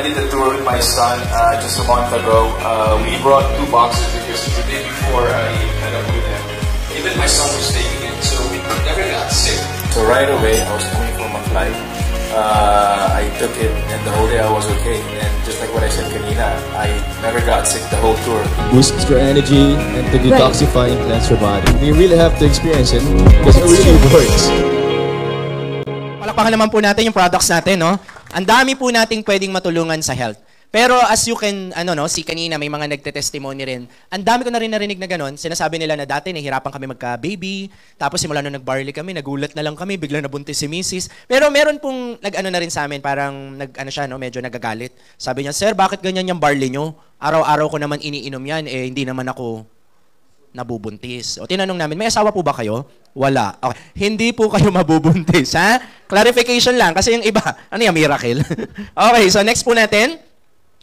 did a tour with my son just a month ago. We brought 2 boxes because the day before I met up with him, even my son was taking it, so we never got sick. So right away, I was coming from a flight. I took it, and the whole day I was okay. And just like what I said kanina, I never got sick the whole tour. Boosts your energy and to detoxify and cleanse your body. You really have to experience it because it really works. Palakpakan naman po natin yung products natin, no? Ang dami po nating pwedeng matulungan sa health. Pero as you can, si kanina may mga nagte-testimony rin. Ang dami ko na rin narinig na gano'n. Sinasabi nila na dati nahihirapan kami magka-baby. Tapos simula nung nag-barley kami, nagulat na lang kami, biglang nabuntis si Mrs. Pero meron pong na rin sa amin, parang medyo nagagalit. Sabi niya, "Sir, bakit ganyan yung barley nyo? Araw-araw ko naman iniinom yan, hindi naman ako nabubuntis." O tinanong namin, "May asawa po ba kayo?" Wala. Okay. Hindi po kayo mabubuntis, ha? Clarification lang, kasi yung iba, miracle? Okay, so next po natin.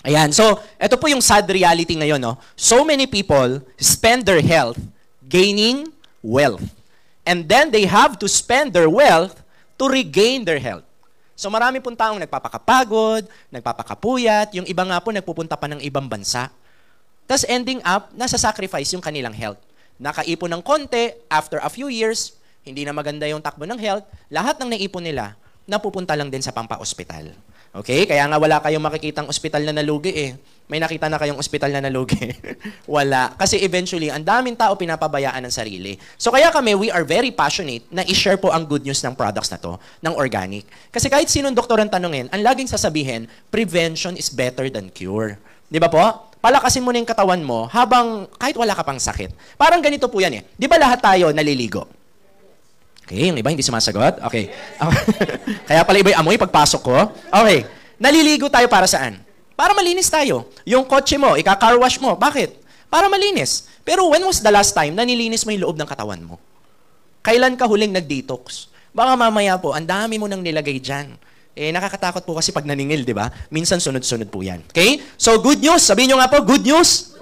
Ayan, so ito po yung sad reality ngayon, no? So many people spend their health gaining wealth. And then they have to spend their wealth to regain their health. So marami pong taong nagpapakapagod, nagpapakapuyat, yung iba nga po nagpupunta pa ng ibang bansa. Tapos ending up, nasa sacrifice yung kanilang health. Nakaipon ng konti, after a few years, hindi na maganda yung takbo ng health, lahat ng naipon nila, napupunta lang din sa pampa-ospital. Okay? Kaya nga wala kayong makikitang ospital na nalugi eh. May nakita na kayong ospital na nalugi. Wala. Kasi eventually, ang daming tao pinapabayaan ng sarili. So kaya kami, we are very passionate na i-share po ang good news ng products na to, ng organic. Kasi kahit sinong doktor ang tanungin, ang laging sasabihin, prevention is better than cure. Di ba po? Palakasin mo na yung katawan mo habang kahit wala ka pang sakit. Parang ganito po yan eh. Di ba lahat tayo naliligo? Okay, yung iba hindi sumasagot. Okay. Kaya pala iba yung amoy pagpasok ko. Okay. Naliligo tayo para saan? Para malinis tayo. Yung kotse mo, ika-car wash mo. Bakit? Para malinis. Pero when was the last time na nilinis mo yung loob ng katawan mo? Kailan ka huling nag-detox? Baka mamaya po, ang dami mo nang nilagay dyan. Nakakatakot po kasi pag naningil, di ba? Minsan sunod-sunod po yan. Okay? So, good news. Sabihin nyo nga po, good news.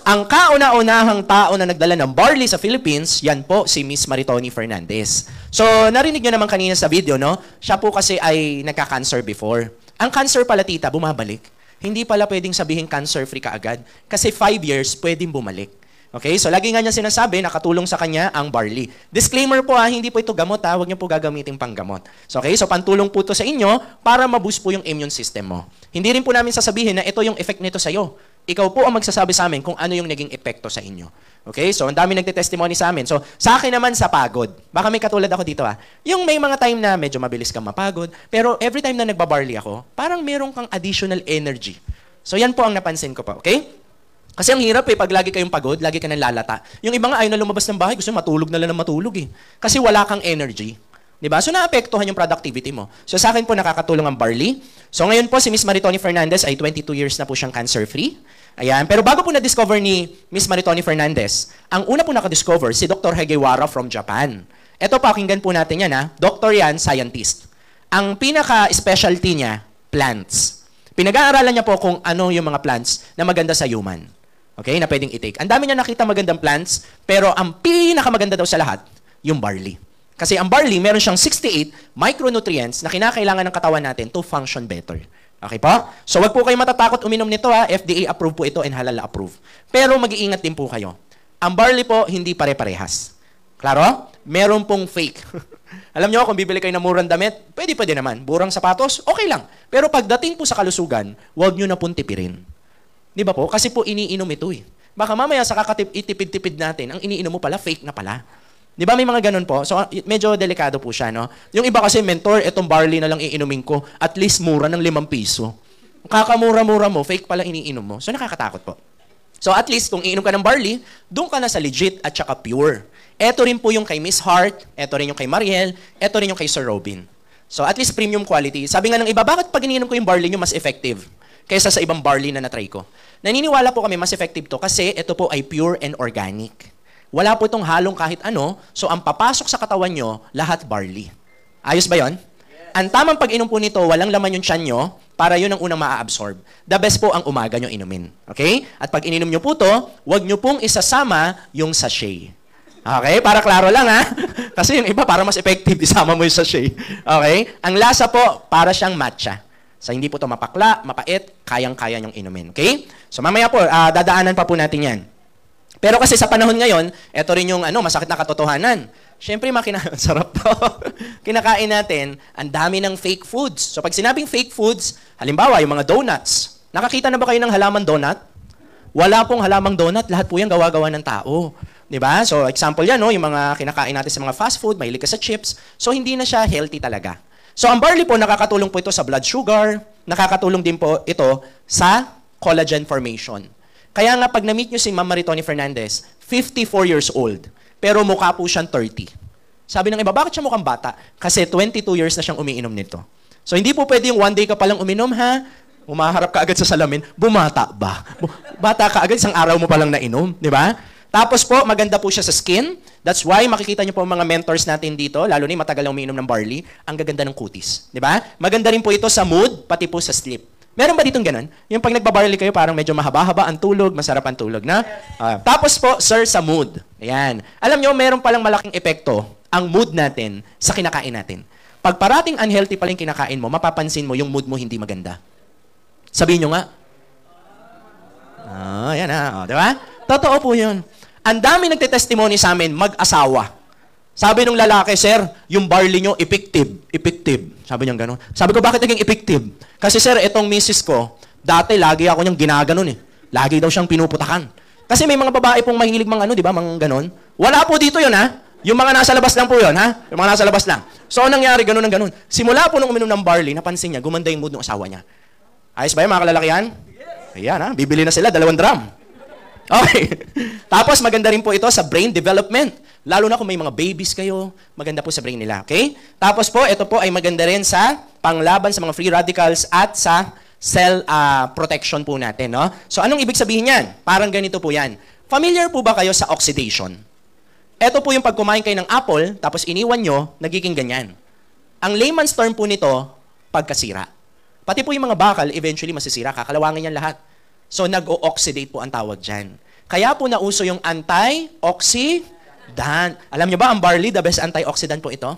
Ang kauna-unahang tao na nagdala ng barley sa Philippines, yan po si Miss Maritoni Fernandez. So, narinig nyo naman kanina sa video, no? Siya po kasi ay nagka-cancer before. Ang cancer pala, tita, bumabalik. Hindi pala pwedeng sabihin cancer-free ka agad. Kasi 5 years, pwedeng bumalik. Okay? So, lagi nga niya sinasabi, nakatulong sa kanya ang barley. Disclaimer po hindi po ito gamot huwag niyo po gagamitin pang gamot. So, okay? So, pantulong po ito sa inyo para ma-boost po yung immune system mo. Hindi rin po namin sasabihin na ito yung effect nito sa'yo. Ikaw po ang magsasabi sa amin kung ano yung naging epekto sa inyo. Okay? So, ang dami nagte-testimony sa amin. So, sa akin naman sa pagod. Baka may katulad ako dito Yung may mga time na medyo mabilis kang mapagod, pero every time na nagbabarley ako, parang meron kang additional energy. So, yan po ang napansin ko pa. Okay? Kasi ang hirap pag lagi kayong pagod, lagi ka nang lalata. Yung iba nga ayaw na lumabas ng bahay, gusto matulog na lang ng matulog eh. Kasi wala kang energy. Diba? So, naapektuhan yung productivity mo. So, sa akin po nakakatulong ang barley. So, ngayon po si Miss Maritoni Fernandez ay 22 years na po siyang cancer-free. Ayan. Pero bago po na-discover ni Miss Maritoni Fernandez, ang una po nakadiscover si Dr. Hagewara from Japan. Ito, pakinggan po natin yan Doktor yan, scientist. Ang pinaka-specialty niya, plants. Pinag-aaralan niya po kung ano yung mga plants na maganda sa human. Okay? Na pwedeng i-take. Ang dami niya nakita magandang plants, pero ang pinakamaganda daw sa lahat, yung barley. Kasi ang barley, meron siyang 68 micronutrients na kinakailangan ng katawan natin to function better. Okay po? So wag po kayo matatakot uminom nito FDA approved po ito and halal approved. Pero mag-iingat din po kayo. Ang barley po, hindi pare-parehas. Klaro? Meron pong fake. Alam nyo, kung bibili kayo ng murang damit, pwede naman. Burang sapatos, okay lang. Pero pagdating po sa kalusugan, huwag nyo na pong tipirin. Di ba po? Kasi po iniinom ito Baka mamaya sa kakatipid-tipid natin, ang iniinom mo pala, fake na pala. Di ba may mga ganun po? So, medyo delikado po siya, no? Yung iba kasi, mentor, etong barley na lang iinumin ko, at least mura ng 5 piso. Kakamura-mura mo, fake pala iniinom mo. So, nakakatakot po. So, at least, kung iinom ka ng barley, doon ka na sa legit at saka pure. Ito rin po yung kay Miss Hart, ito rin yung kay Mariel, ito rin yung kay Sir Robin. So, at least premium quality. Sabi nga ng iba, bakit pag iniinom ko yung barley nyo mas effective kaysa sa ibang barley na natry ko? Naniniwala po kami mas effective to kasi ito po ay pure and organic. Wala po itong halong kahit ano, so ang papasok sa katawan nyo, lahat barley. Ayos ba yon? Yes. Ang tamang pag-inom po nito, walang laman yung tiyan nyo, para yun ang unang maa-absorb. The best po ang umaga nyo inumin. Okay? At pag ininom nyo po to, huwag nyo pong isasama yung sachet. Okay? Para klaro lang Kasi yung iba, para mas effective, isama mo yung sachet. Okay? Ang lasa po, para siyang matcha. Sa hindi po ito mapakla, mapait, kayang-kaya niyong inumin. Okay? So mamaya po, dadaanan pa po natin yan. Pero kasi sa panahon ngayon, ito rin yung masakit na katotohanan. Siyempre, sarap to. Kinakain natin, ang dami ng fake foods. So pag sinabing fake foods, halimbawa, yung mga donuts. Nakakita na ba kayo ng halaman donut? Wala pong halamang donut, lahat po yan gawa-gawa ng tao. Diba? So example yan, no? Yung mga kinakain natin sa mga fast food, mahilig ka sa chips. So hindi na siya healthy talaga. So ang barley po, nakakatulong po ito sa blood sugar, nakakatulong din po ito sa collagen formation. Kaya nga pag na-meet nyo si Ma'am Maritoni Fernandez, 54 years old, pero mukha po siyang 30. Sabi ng iba, bakit siya mukhang bata? Kasi 22 years na siyang umiinom nito. So hindi po pwede yung one day ka palang uminom, ha? Umaharap ka agad sa salamin, bumata ba? Bata ka agad, isang araw mo palang nainom, di ba? Tapos po, maganda po siya sa skin. That's why makikita niyo po mga mentors natin dito, lalo na yung matagal na umiinom ng barley, ang gaganda ng kutis. Di ba? Maganda rin po ito sa mood, pati po sa sleep. Meron ba ditong ganun? Yung pag nagbabarley kayo, parang medyo mahaba-haba ang tulog, masarap ang tulog, na? Tapos po, sir, sa mood. Ayan. Alam nyo, meron palang malaking epekto ang mood natin sa kinakain natin. Pag parating unhealthy palang kinakain mo, mapapansin mo yung mood mo hindi maganda. Sabihin nyo nga. Yan na. Di ba? Totoo po yun. Ang dami nagtetestimony sa amin, mag-asawa. Sabi nung lalaki, sir, yung barley nyo, effective. Effective. Sabi niya gano'n. Sabi ko, bakit naging effective? Kasi sir, itong misis ko, dati lagi ako niyang ginaganon eh. Lagi daw siyang pinuputakan. Kasi may mga babae pong mahilig di ba, mga ganon. Wala po dito yun, ha? Yung mga nasa labas lang po yun, ha? Yung mga nasa labas lang. So, anong nangyari, ganon. Simula po nung uminom ng barley, napansin niya, gumanda yung mood ng asawa niya. Ayos ba yun, mga kalalakihan? Ayan, ha? Bibili na sila, 2 drum. Okay. Tapos, maganda rin po ito sa brain development. Lalo na kung may mga babies kayo, maganda po sa brain nila. Okay? Tapos po, ito po ay maganda rin sa panglaban sa mga free radicals at sa cell protection po natin. No? So, anong ibig sabihin yan? Parang ganito po yan. Familiar po ba kayo sa oxidation? Ito po yung pag kumain kayo ng apple, tapos iniwan nyo, nagiging ganyan. Ang layman's term po nito, pagkasira. Pati po yung mga bakal, eventually masisira. Kakalawangin yan lahat. So, nag-o-oxidate po ang tawag dyan. Kaya po nauso yung anti-oxidant. Alam nyo ba, ang barley, the best antioxidant po ito?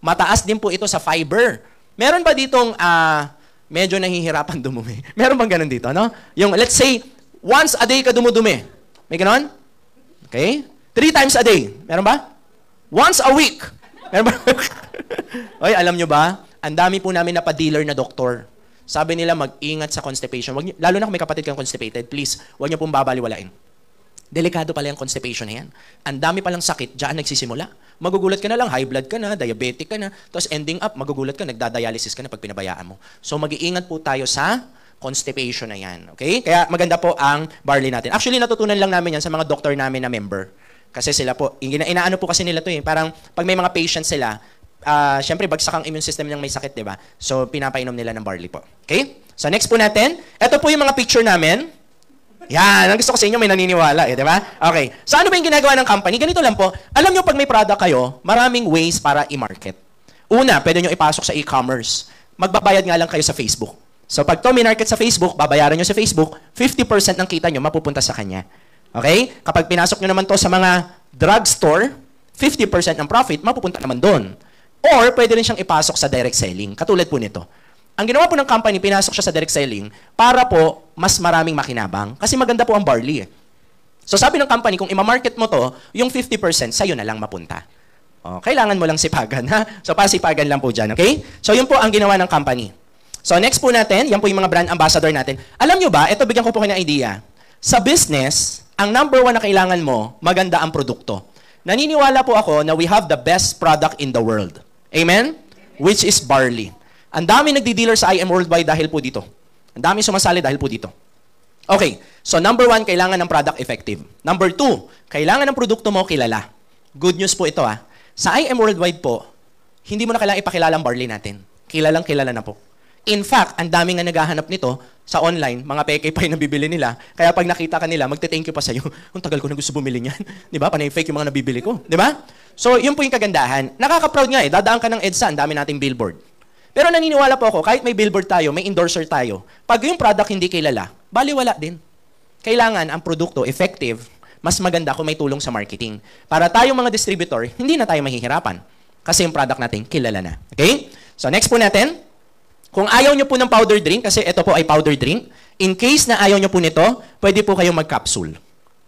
Mataas din po ito sa fiber. Meron ba ditong medyo nahihirapan dumumi? Meron bang ganun dito, no? Yung, let's say, once a day ka dumudumi. May ganon? Okay? 3 times a day. Meron ba? Once a week. Meron ba? Oy, alam nyo ba, ang dami po namin na pa-dealer na doktor. Sabi nila, mag-ingat sa constipation. Lalo na kung may kapatid kang constipated, please, huwag niyo pong babaliwalain. Delikado pala yung constipation na yan. Ang dami palang sakit, diyan nagsisimula. Magugulat ka na lang, high blood ka na, diabetic ka na, tapos ending up, magugulat ka, nagdadialysis ka na pag pinabayaan mo. So mag-iingat po tayo sa constipation na yan. Okay? Kaya maganda po ang barley natin. Actually, natutunan lang namin yan sa mga doktor namin na member. Kasi sila po, inaano po kasi nila to eh. Parang pag may mga patients sila, syempre, bagsak ang immune system ng may sakit, di ba? So, pinapainom nila ng barley po. Okay? So, next po natin. Ito po yung mga picture namin. Yan. Ang gusto ko sa inyo, may naniniwala, di ba? Okay. So, ano ba yung ginagawa ng company? Ganito lang po. Alam nyo, pag may product kayo, maraming ways para i-market. Una, pwede nyo ipasok sa e-commerce. Magbabayad nga lang kayo sa Facebook. So, pag to minarket sa Facebook, babayaran nyo sa Facebook, 50% ng kita nyo mapupunta sa kanya. Okay? Kapag pinasok nyo naman to sa mga drugstore, 50% ng profit mapupunta naman doon. Or, pwede rin siyang ipasok sa direct selling. Katulad po nito. Ang ginawa po ng company, pinasok siya sa direct selling para po mas maraming makinabang. Kasi maganda po ang barley. So, sabi ng company, kung ima-market mo to, yung 50% sa'yo na lang mapunta. Kailangan mo lang sipagan, ha? So, pasipagan lang po dyan, okay? So, yun po ang ginawa ng company. So, next po natin, yan po yung mga brand ambassador natin. Alam nyo ba, ito bigyan ko po kayo ng idea. Sa business, ang number 1 na kailangan mo, maganda ang produkto. Naniniwala po ako na we have the best product in the world. Amen? Which is barley. Ang dami nagdi-dealer sa IM Worldwide dahil po dito. Ang dami sumasali dahil po dito. Okay. So, number 1, kailangan ng product effective. Number 2, kailangan ng produkto mo kilala. Good news po ito, ha. Sa IM Worldwide po, hindi mo na kailangan ipakilala ang barley natin. Kilalang kilala na po. In fact, ang daming nga naghahanap nito sa online, mga peke pa yung nabibili nila. Kaya pag nakita ka nila, magte-thank you pa sa'yo. Ang tagal ko na gusto bumili niyan. Di ba? Panay fake yung mga nabibili ko. Di ba? So, yun po yung kagandahan. Nakaka-proud nga eh. Dadaan ka ng EDSA, ang dami nating billboard. Pero naniniwala po ako, kahit may billboard tayo, may endorser tayo, pag yung product hindi kilala, baliwala din. Kailangan ang produkto effective, mas maganda kung may tulong sa marketing. Para tayong mga distributor, hindi na tayo mahihirapan. Kasi yung product natin, kilala na. Okay? So, next po natin. Kung ayaw nyo po ng powder drink, kasi ito po ay powder drink, in case na ayaw nyo po nito, pwede po kayong mag-capsule.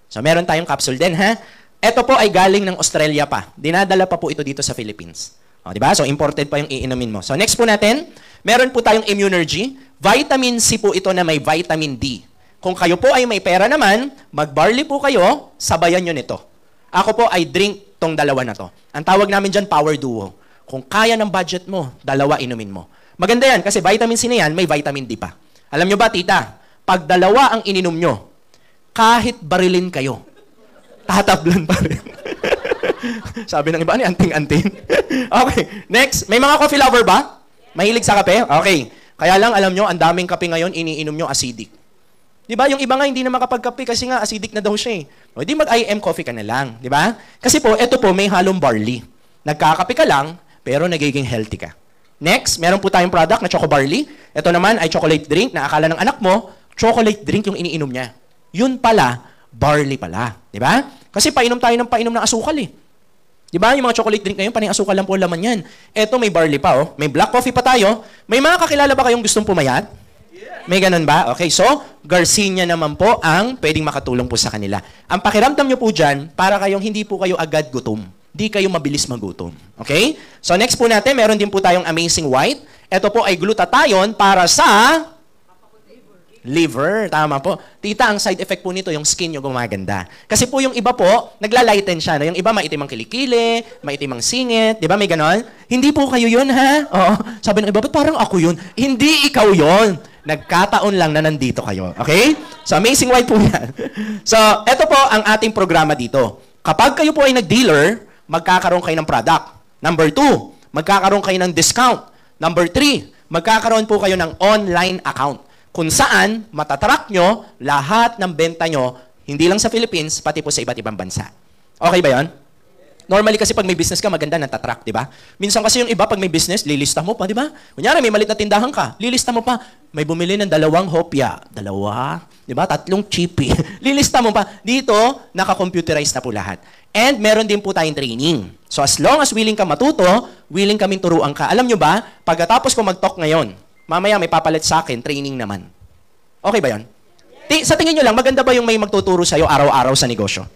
So, meron tayong capsule din, ha? Ito po ay galing ng Australia pa. Dinadala pa po ito dito sa Philippines. O, diba? So, imported pa yung iinumin mo. So, next po natin, meron po tayong Immunergy. Vitamin C po ito na may vitamin D. Kung kayo po ay may pera naman, mag-barley po kayo, sabayan nyo nito. Ako po ay drink tong dalawa na to. Ang tawag namin dyan, Power Duo. Kung kaya ng budget mo, dalawa inumin mo. Maganda yan, kasi vitamin C na yan, may vitamin D pa. Alam nyo ba, tita, pag dalawa ang ininom nyo, kahit barilin kayo, tatablan pa rin. Sabi ng iba, ano anting-anting? Okay, next. May mga coffee lover ba? Mahilig sa kape? Okay. Kaya lang, alam nyo, ang daming kape ngayon, iniinom nyo acidic. Di ba? Yung iba nga hindi na makapagkape kasi nga acidic na daw siya eh. O di mag-IM coffee ka na lang. Di ba? Kasi po, ito po, may halong barley. Nagkakape ka lang, pero nagiging healthy ka. Next, meron po tayong product na Choco Barley. Ito naman ay chocolate drink na akala ng anak mo, chocolate drink yung iniinom niya. Yun pala, barley pala. Di ba? Kasi painom tayo ng painom ng asukal eh. Di ba? Yung mga chocolate drink ngayon, paning asukal lang po laman yan. Ito may barley pa oh. May black coffee pa tayo. May mga kakilala ba kayong gustong pumayat? May ganun ba? Okay, so, Garcinia naman po ang pwedeng makatulong po sa kanila. Ang pakiramdam nyo po dyan, para kayong hindi po kayo agad gutom. Di kayo mabilis magutom. Okay? So, next po natin, meron din po tayong Amazing White. Ito po ay glutathione para sa liver. Tama po. Tita, ang side effect po nito, yung skin nyo gumaganda. Kasi po yung iba po, naglalighten siya. No? Yung iba, maitim ang kilikili, maitim ang singit. Di ba, may ganon? Hindi po kayo yun, ha? Oo. Sabi ng iba, ba't parang ako yun? Hindi ikaw yun. Nagkataon lang na nandito kayo. Okay? So, Amazing White po yan. So, ito po ang ating programa dito. Kapag kayo po ay nag-dealer, magkakaroon kayo ng product. Number 2, magkakaroon kayo ng discount. Number 3, magkakaroon po kayo ng online account. Kung saan, matatrack nyo lahat ng benta nyo, hindi lang sa Philippines, pati po sa iba't ibang bansa. Okay ba yon? Normally kasi pag may business ka, maganda natatrack, di ba? Minsan kasi yung iba, pag may business, lilista mo pa, di ba? Kunyari, may malit na tindahan ka, lilista mo pa. May bumili ng 2 hopya. 2, di ba? 3 chippy. Lilista mo pa. Dito, naka-computerize na po lahat. And meron din po tayong training. So as long as willing ka matuto, willing kaming turuan ka. Alam nyo ba, pagkatapos ko mag-talk ngayon, mamaya may papalit sa akin, training naman. Okay ba yun? Sa tingin nyo lang, maganda ba yung may magtuturo sa'yo araw-araw sa negosyo?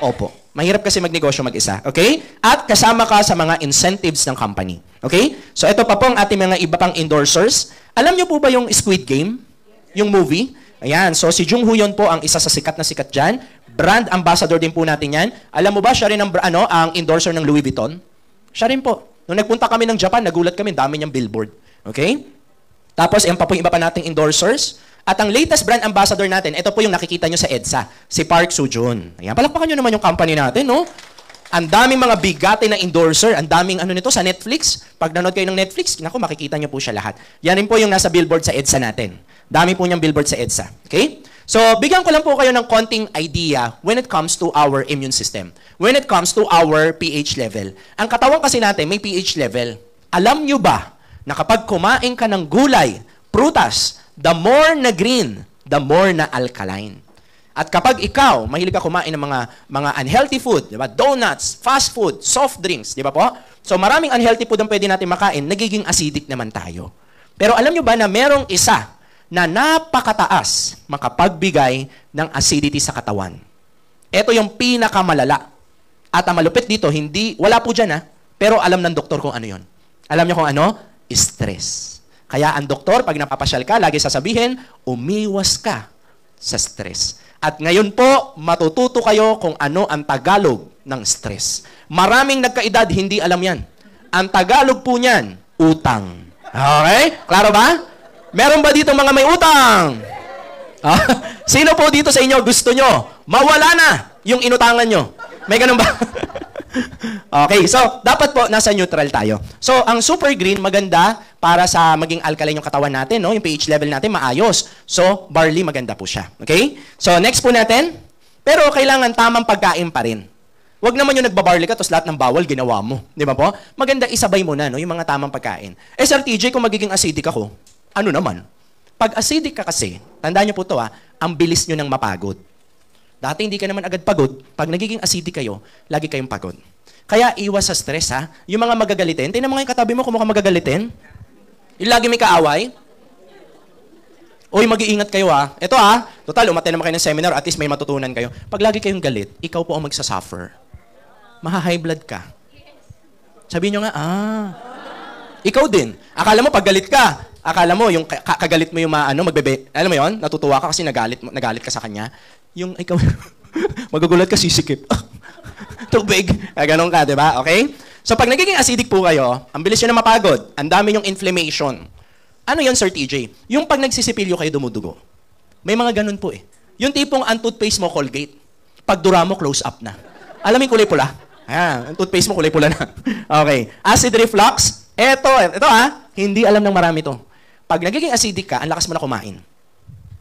Opo. Mahirap kasi magnegosyo mag-isa. Okay? At kasama ka sa mga incentives ng company. Okay? So ito pa po ang ating mga iba pang endorsers. Alam nyo po ba yung Squid Game? Yung movie? Ayan. So si Jung Ho Yeon po ang isa sa sikat na sikat dyan. Brand ambassador din po natin yan. Alam mo ba, siya rin ang endorser ng Louis Vuitton? Siya rin po. Nung nagpunta kami ng Japan, nagulat kami, dami niyang billboard. Okay? Tapos, ayan pa po yung iba pa nating endorsers. At ang latest brand ambassador natin, ito po yung nakikita nyo sa EDSA, si Park Soo-joon. Ayan, palakpakan nyo naman yung company natin, no? Ang daming mga bigate na endorser, ang daming ano nito sa Netflix. Pag nanood kayo ng Netflix, naku, makikita nyo po siya lahat. Yan rin po yung nasa billboard sa EDSA natin. Dami po niyang billboard sa EDSA. Okay? So, bigyan ko lang po kayo ng konting idea when it comes to our immune system. When it comes to our pH level. Ang katawan kasi natin may pH level. Alam nyo ba na kapag kumain ka ng gulay, prutas, the more na green, the more na alkaline. At kapag ikaw, mahilig ka kumain ng mga unhealthy food, di ba? Donuts, fast food, soft drinks, di ba po? So maraming unhealthy food ang pwede natin makain, nagiging acidic naman tayo. Pero alam nyo ba na merong isa na napakataas makapagbigay ng acidity sa katawan? Ito yung pinakamalala. At ang malupit dito, wala po dyan pero alam ng doktor kung ano yon. Alam nyo kung ano? Stress. Kaya ang doktor, pag napapasyal ka, lagi sasabihin, umiwas ka sa stress. At ngayon po, matututo kayo kung ano ang Tagalog ng stress. Maraming nagkaedad, hindi alam yan. Ang Tagalog po niyan, utang. Okay? Klaro ba? Meron ba dito mga may utang? Sino po dito sa inyo gusto nyo? Mawala na yung inutangan nyo. May ganun ba? Okay, so dapat po nasa neutral tayo. So ang super green maganda para sa maging alkaline yung katawan natin, no? Yung pH level natin maayos. So barley maganda po siya. Okay? So next po natin. Pero kailangan tamang pagkain pa rin. Huwag naman yung nagbabarley ka tapos lahat ng bawal ginawa mo, di ba po? Maganda isabay mo na, no, yung mga tamang pagkain. Sir TJ, kung magiging acidic ako, ano naman? Pag acidic ka kasi, tandaan niyo po to ang bilis niyo nang mapagod. Dati hindi ka naman agad pagod. Pag nagiging acidic kayo, lagi kayong pagod. Kaya iwas sa stress, Yung mga magagalitin. Tingnan mo nga yung katabi mo kung mukhang magagalitin. Yung lagi may kaaway? Uy, mag-iingat kayo Ito total, umattend naman kayo ng seminar, at least may matutunan kayo. Pag lagi kayong galit, ikaw po ang magsasuffer. Maha-high blood ka. Sabihin nyo nga, ikaw din. Akala mo, pag galit ka, akala mo, yung kagalit mo yung magbebe, alam mo yon, natutuwa ka kasi nagalit ka sa kanya. Yung ikaw, magugulat ka, sisikip. Tubig. Ganon ka, di ba? Okay? So, pag nagiging acidic po kayo, ang bilis nyo na mapagod. Ang dami yung inflammation. Ano yon, Sir TJ? Yung pag nagsisipilyo kayo, dumudugo. May mga ganun po Yung tipong ang toothpaste mo, Colgate. Pag dura mo, close up na. Alam mo yung kulay pula? Ang toothpaste mo, kulay pula na. Okay. Acid reflux. Ito hindi alam ng marami to. Pag nagiging acidic ka, ang lakas mo na kumain.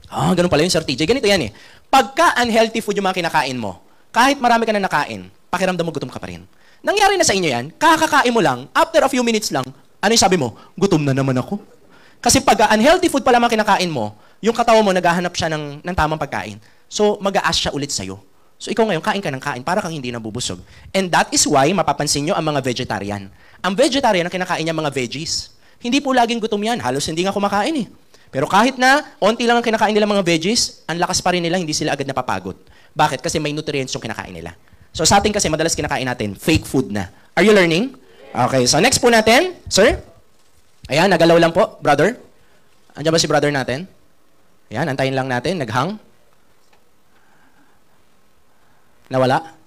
Ganun pala yun, Sir TJ. Ganito yan Pagka unhealthy food yung mga kinakain mo, kahit marami ka na nakain, pakiramdam mo gutom ka pa rin. Nangyari na sa inyo yan, kakakain mo lang, after a few minutes lang, ano yung sabi mo? Gutom na naman ako. Kasi pag unhealthy food pala mga kinakain mo, yung katawan mo, naghahanap siya ng tamang pagkain. So, mag-a-ask siya ulit sa'yo. So, ikaw ngayon, kain ka ng kain para kang hindi nabubusog. And that is why, mapapansin nyo ang mga vegetarian. Ang vegetarian, ang kinakain niya mga veggies. Hindi po laging gutom yan. Halos hindi nga kumakain Pero kahit na, onti lang ang kinakain nila mga veggies, ang lakas pa rin nila, hindi sila agad napapagod. Bakit? Kasi may nutrients yung kinakain nila. So, sa atin kasi, madalas kinakain natin, fake food na. Are you learning? Okay, so next po natin, sir. Ayan, nagalaw lang po, brother. Andiyan ba si brother natin? Ayan, antayin lang natin, naghang. Nawala?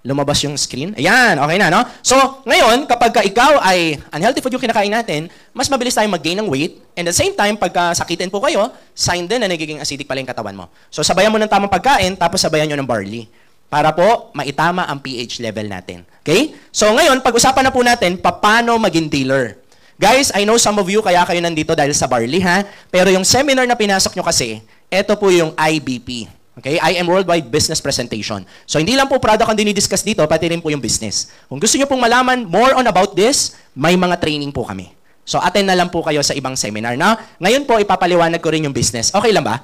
Lumabas yung screen. Ayan, okay na, no? So, ngayon, kapag ikaw ay unhealthy food yung kinakain natin, mas mabilis tayong mag-gain ng weight. And at the same time, pagka sakitin po kayo, sign din na nagiging acidic pala yung katawan mo. So, sabayan mo ng tamang pagkain, tapos sabayan nyo ng barley. Para po, maitama ang pH level natin. Okay? So, ngayon, pag-usapan na po natin, paano maging dealer. Guys, I know some of you, kaya kayo nandito dahil sa barley, Pero yung seminar na pinasok nyo kasi, ito po yung IBP. Okay? I am Worldwide Business Presentation. So, hindi lang po product ang dinidiscuss dito, pati rin po yung business. Kung gusto nyo pong malaman more on about this, may mga training po kami. So, attend na lang po kayo sa ibang seminar na. Ngayon po, ipapaliwanag ko rin yung business. Okay lang ba?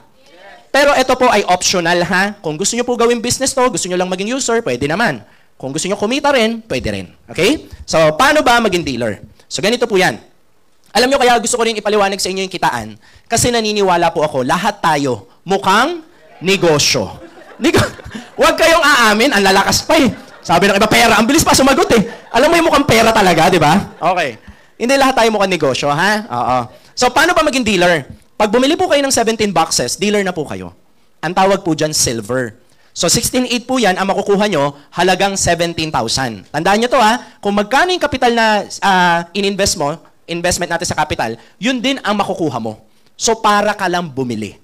Pero ito po ay optional, Kung gusto nyo po gawin business to, gusto nyo lang maging user, pwede naman. Kung gusto nyo kumita rin, pwede rin. Okay? So, paano ba maging dealer? So, ganito po yan. Alam nyo, kaya gusto ko rin ipaliwanag sa inyo yung kitaan. Kasi naniniwala po ako, lahat tayo mukhang negosyo. Huwag kayong aamin, ang lalakas pa Sabi ng iba, pera. Ang bilis pa sumagot Alam mo yung mukhang pera talaga, di ba? Okay. Hindi lahat tayo mukhang negosyo, Oo. So, paano ba maging dealer? Pag bumili po kayo ng 17 boxes, dealer na po kayo. Ang tawag po dyan, silver. So, 16.8 po yan, ang makukuha nyo, halagang 17,000. Tandaan nyo to, Kung magkano yung capital na in-invest mo, investment natin sa capital, yun din ang makukuha mo. So, para ka lang bumili.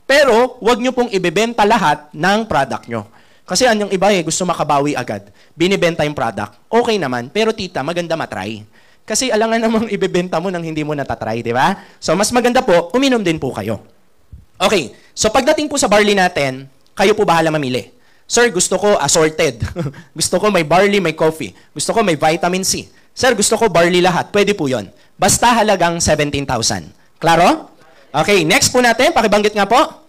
Pero, wag nyo pong ibebenta lahat ng product nyo. Kasi yung iba gusto makabawi agad. Binibenta yung product. Okay naman, pero tita, maganda matry. Kasi alangan namang ibebenta mo nang hindi mo natatry, di ba? So, mas maganda po, uminom din po kayo. Okay, so pagdating po sa barley natin, kayo po bahala mamili. Sir, gusto ko assorted. Gusto ko may barley, may coffee. Gusto ko may vitamin C. Sir, gusto ko barley lahat. Pwede po yon. Basta halagang 17,000. Klaro? Okay, next po natin, pakibanggit nga po.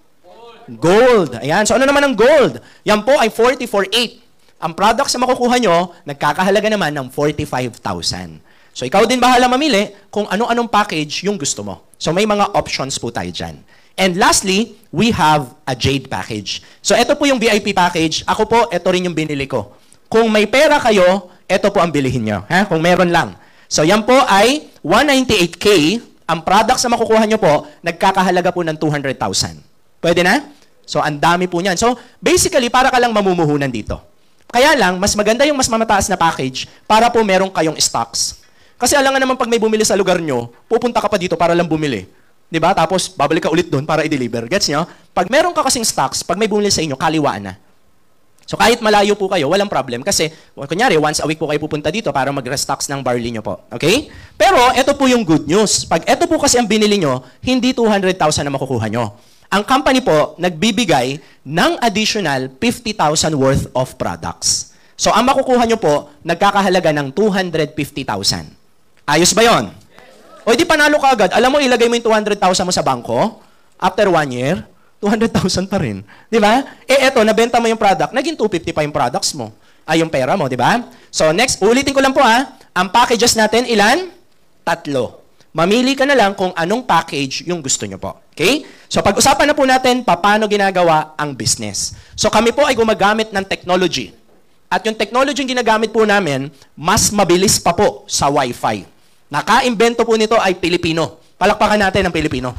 Gold. Ayan, so ano naman ang gold? Yan po ay 44.8. Ang products na makukuha nyo, nagkakahalaga naman ng 45,000. So ikaw din bahala mamili kung ano-anong package yung gusto mo. So may mga options po tayo dyan. And lastly, we have a Jade package. So ito po yung VIP package. Ako po, ito rin yung binili ko. Kung may pera kayo, ito po ang bilihin nyo. Kung meron lang. So yan po ay 198K. Ang products na makukuha nyo po, nagkakahalaga po ng 200,000. Pwede na? So ang dami po niyan. So basically, para ka lang mamumuhunan dito. Kaya lang, mas maganda yung mas mamataas na package para po meron kayong stocks. Kasi alangan naman pag may bumili sa lugar nyo, pupunta ka pa dito para lang bumili. Diba? Tapos, babalik ka ulit doon para i-deliver. Gets nyo? Pag meron ka kasing stocks, pag may bumili sa inyo, kaliwaan na. So, kahit malayo po kayo, walang problem. Kasi, kunyari, once a week po kayo pupunta dito para mag-restocks ng barley nyo po. Okay? Pero, ito po yung good news. Pag ito po kasi ang binili nyo, hindi 200,000 na makukuha nyo. Ang company po, nagbibigay ng additional 50,000 worth of products. So, ang makukuha nyo po, nagkakahalaga ng 250,000. Ayos ba yon? O di panalo ka agad. Alam mo, ilagay mo yung 200,000 mo sa bangko, after 1 year, 200,000 pa rin. Di ba? Eto, nabenta mo yung product, naging 250 pa yung products mo. Ay, yung pera mo, di ba? So, next, ulitin ko lang po Ang packages natin, ilan? 3. Mamili ka na lang kung anong package yung gusto nyo po. Okay? So pag-usapan na po natin paano ginagawa ang business. So kami po ay gumagamit ng technology. At yung technology yung ginagamit po namin, mas mabilis pa po sa Wi-Fi. Naka-imbento po nito ay Pilipino. Palakpakan natin ang Pilipino.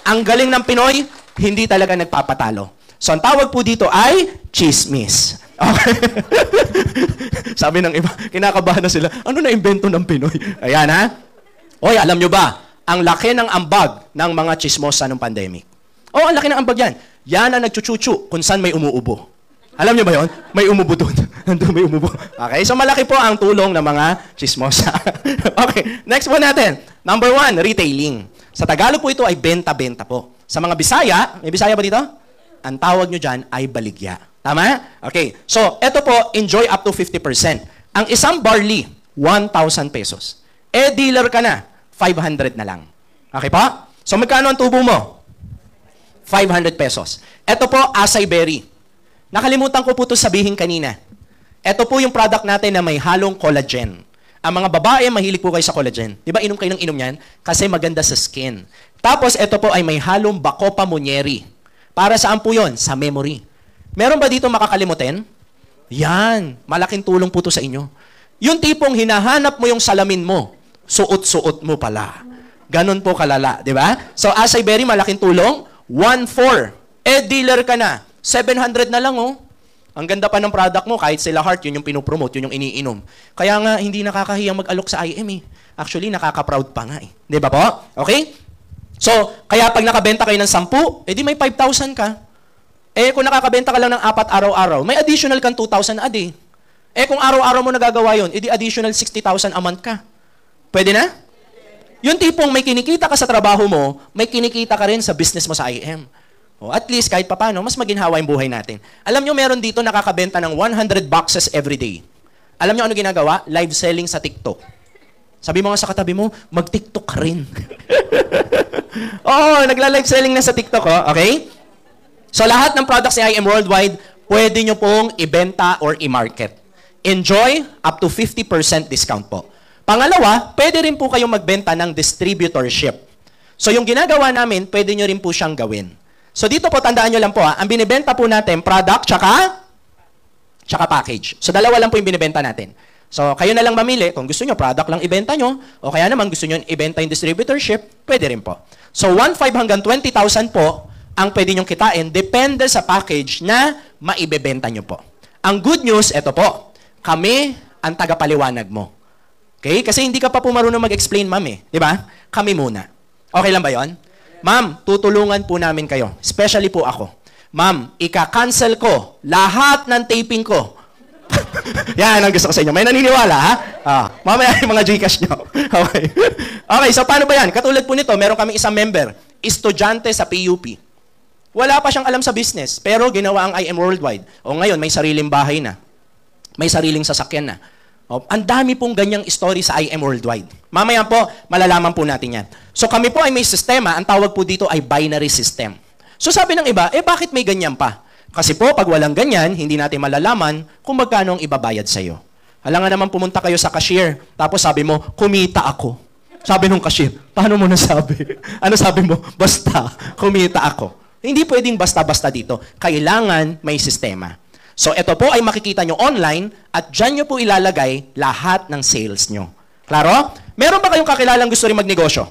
Ang galing ng Pinoy, hindi talaga nagpapatalo. So ang tawag po dito ay chismis. Okay. Sabi ng iba, kinakabahan na sila, ano na imbento ng Pinoy? Ayan ha. Oy, alam nyo ba, ang laki ng ambag ng mga chismosa ng pandemic. Oh, ang laki ng ambag yan. Yan ang nagchuchuchu kung saan may umuubo. Alam nyo ba yon? May umubo doon. Nandun may umubo. Okay, so malaki po ang tulong ng mga chismosa. Okay, next po natin. Number 1, retailing. Sa Tagalog po ito ay benta-benta po. Sa mga Bisaya, may Bisaya ba dito? Ang tawag nyo dyan ay baligya. Tama? Okay, so ito po, enjoy up to 50%. Ang isang barley, 1,000 pesos. Dealer ka na, 500 na lang. Okay pa? So magkano ang tubo mo? 500 pesos. Ito po, acai berry. Nakalimutan ko po ito sabihin kanina. Ito po yung product natin na may halong collagen. Ang mga babae, mahilig po kayo sa collagen. Di ba inom kayo ng inom yan? Kasi maganda sa skin. Tapos ito po ay may halong Bacopa Monnieri. Para saan po yun? Sa memory. Meron ba dito makakalimutin? Yan. Malaking tulong po ito sa inyo. Yung tipong hinahanap mo yung salamin mo, suot-suot mo pala. Ganon po kalala, di ba? So, acai berry, malaking tulong. 1,400. Dealer ka na. 700 na lang, oh. Ang ganda pa ng product mo, kahit sila Heart, yun yung pinopromote, yun yung iniinom. Kaya nga, hindi nakakahiyang mag-alok sa IM, eh. Actually, nakaka-proud pa nga, eh. Di ba po? Okay? So, kaya pag nakabenta kayo ng 10, edi may 5,000 ka. Kung nakakabenta ka lang ng 4 araw-araw, may additional kang 2,000 a day. Kung araw-araw mo nagagawa yun, edi additional 60,000 a month ka. Pwede na? Yung tipong may kinikita ka sa trabaho mo, may kinikita ka rin sa business mo sa IM. O, at least, kahit papano, mas maginhawa yung buhay natin. Alam nyo, meron dito nakakabenta ng 100 boxes every day. Alam nyo ano ginagawa? Live selling sa TikTok. Sabi mo nga sa katabi mo, mag-TikTok ka rin. Oo, nagla-live selling na sa TikTok, oh. Okay? So, lahat ng products ni IM Worldwide, pwede nyo pong ibenta or i-market. Enjoy up to 50% discount po. Pangalawa, pwede rin po kayong magbenta ng distributorship. So, yung ginagawa namin, pwede nyo rin po siyang gawin. So, dito po, tandaan nyo lang po, ang binibenta po natin, product, tsaka package. So, dalawa lang po yung binibenta natin. So, kayo na lang mamili. Kung gusto nyo, product lang ibenta nyo, o kaya naman gusto nyo ibenta yung distributorship, pwede rin po. So, 1,500 hanggang 20,000 po ang pwede nyong kitain, depende sa package na maibebenta nyo po. Ang good news, eto po, kami ang tagapaliwanag mo. Okay? Kasi hindi ka pa po marunong mag-explain, ma'am, eh. Di ba? Kami muna. Okay lang ba yon? Ma'am, tutulungan po namin kayo. Especially po ako. Ma'am, ika-cancel ko lahat ng taping ko. Yan ang gusto ko sa inyo. May naniniwala, ha? Mamaya yung mga Gcash nyo. Okay. Okay, so paano ba yan? Katulad po nito, meron kami isang member, estudyante sa PUP. Wala pa siyang alam sa business, pero ginawa ang IM Worldwide. O ngayon, may sariling bahay na. May sariling sasakyan na. O, ang dami pong ganyang story sa IM Worldwide. Mamaya po, malalaman po natin yan. So kami po ay may sistema, ang tawag po dito ay binary system. So sabi ng iba, bakit may ganyan pa? Kasi po, pag walang ganyan, hindi natin malalaman kung magkano ang ibabayad sa'yo. Halangan naman pumunta kayo sa cashier, tapos sabi mo, kumita ako. Sabi nung cashier, paano mo nasabi? Ano sabi mo? Basta, kumita ako. Hindi pwedeng basta-basta dito. Kailangan may sistema. So, ito po ay makikita nyo online at dyan nyo po ilalagay lahat ng sales nyo. Klaro? Meron ba kayong kakilalang gusto rin magnegosyo?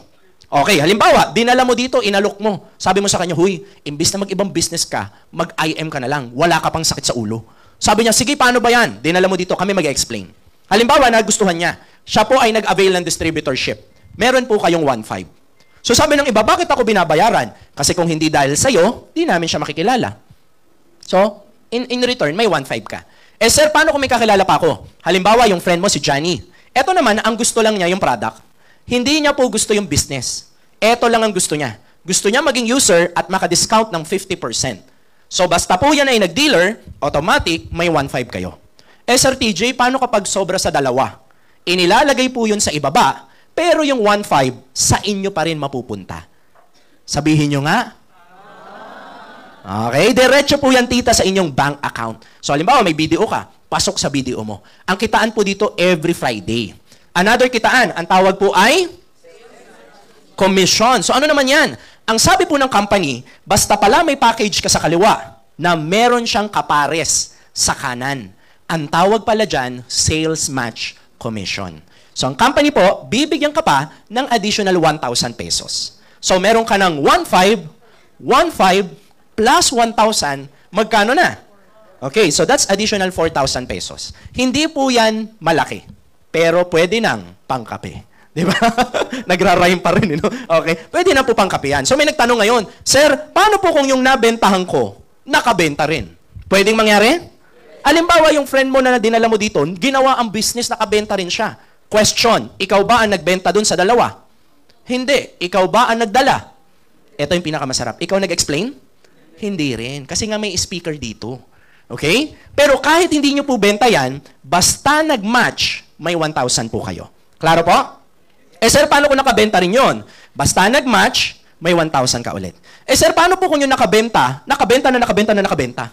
Okay, halimbawa, dinala mo dito, inalok mo. Sabi mo sa kanya, huy, imbis na mag-ibang business ka, mag-IM ka na lang. Wala ka pang sakit sa ulo. Sabi niya, sige, paano ba yan? Dinala mo dito, kami mag-explain. Halimbawa, nagustuhan niya. Siya po ay nag-avail ng distributorship. Meron po kayong 1,500. So sabi ng iba, bakit ako binabayaran? Kasi kung hindi dahil sa'yo, di namin siya makikilala. So, in return, may 1,500 ka. Sir, paano kung may kakilala pa ako? Halimbawa, yung friend mo si Johnny. Ito naman, ang gusto lang niya yung product. Hindi niya po gusto yung business. Ito lang ang gusto niya. Gusto niya maging user at maka-discount ng 50%. So, basta po yan ay nag-dealer, automatic, may 1,500 kayo. Sir TJ, paano kapag sobra sa dalawa? Inilalagay po yun sa ibaba, pero yung 1,500 sa inyo pa rin mapupunta. Sabihin nyo nga. Okay, diretso po yan tita sa inyong bank account. So, halimbawa, may video ka, pasok sa video mo. Ang kitaan po dito every Friday. Another kitaan, ang tawag po ay Commission. So ano naman yan? Ang sabi po ng company, basta pala may package ka sa kaliwa na meron siyang kapares sa kanan. Ang tawag pala dyan, sales match commission. So ang company po, bibigyan ka pa ng additional 1,000 pesos. So meron ka ng 1,500 plus 1,000, magkano na? Okay, so that's additional 4,000 pesos. Hindi po yan malaki, pero pwede nang pangkape. Di ba? Nagra-rhyme pa rin, no? Okay, pwede na po pangkape yan. So may nagtanong ngayon, Sir, paano po kung yung nabentahan ko, nakabenta rin? Pwedeng mangyari? Halimbawa, yung friend mo na dinala mo dito, ginawa ang business, nakabenta rin siya. Question, ikaw ba ang nagbenta dun sa dalawa? Hindi. Ikaw ba ang nagdala? Ito yung pinakamasarap. Ikaw nag-explain? Hindi rin. Kasi nga may speaker dito. Okay? Pero kahit hindi nyo po benta yan, basta nag-match, may 1,000 po kayo. Klaro po? Sir, paano kung nakabenta rin yon? Basta nag-match, may 1,000 ka ulit. Sir, paano po kung yung nakabenta na nakabenta?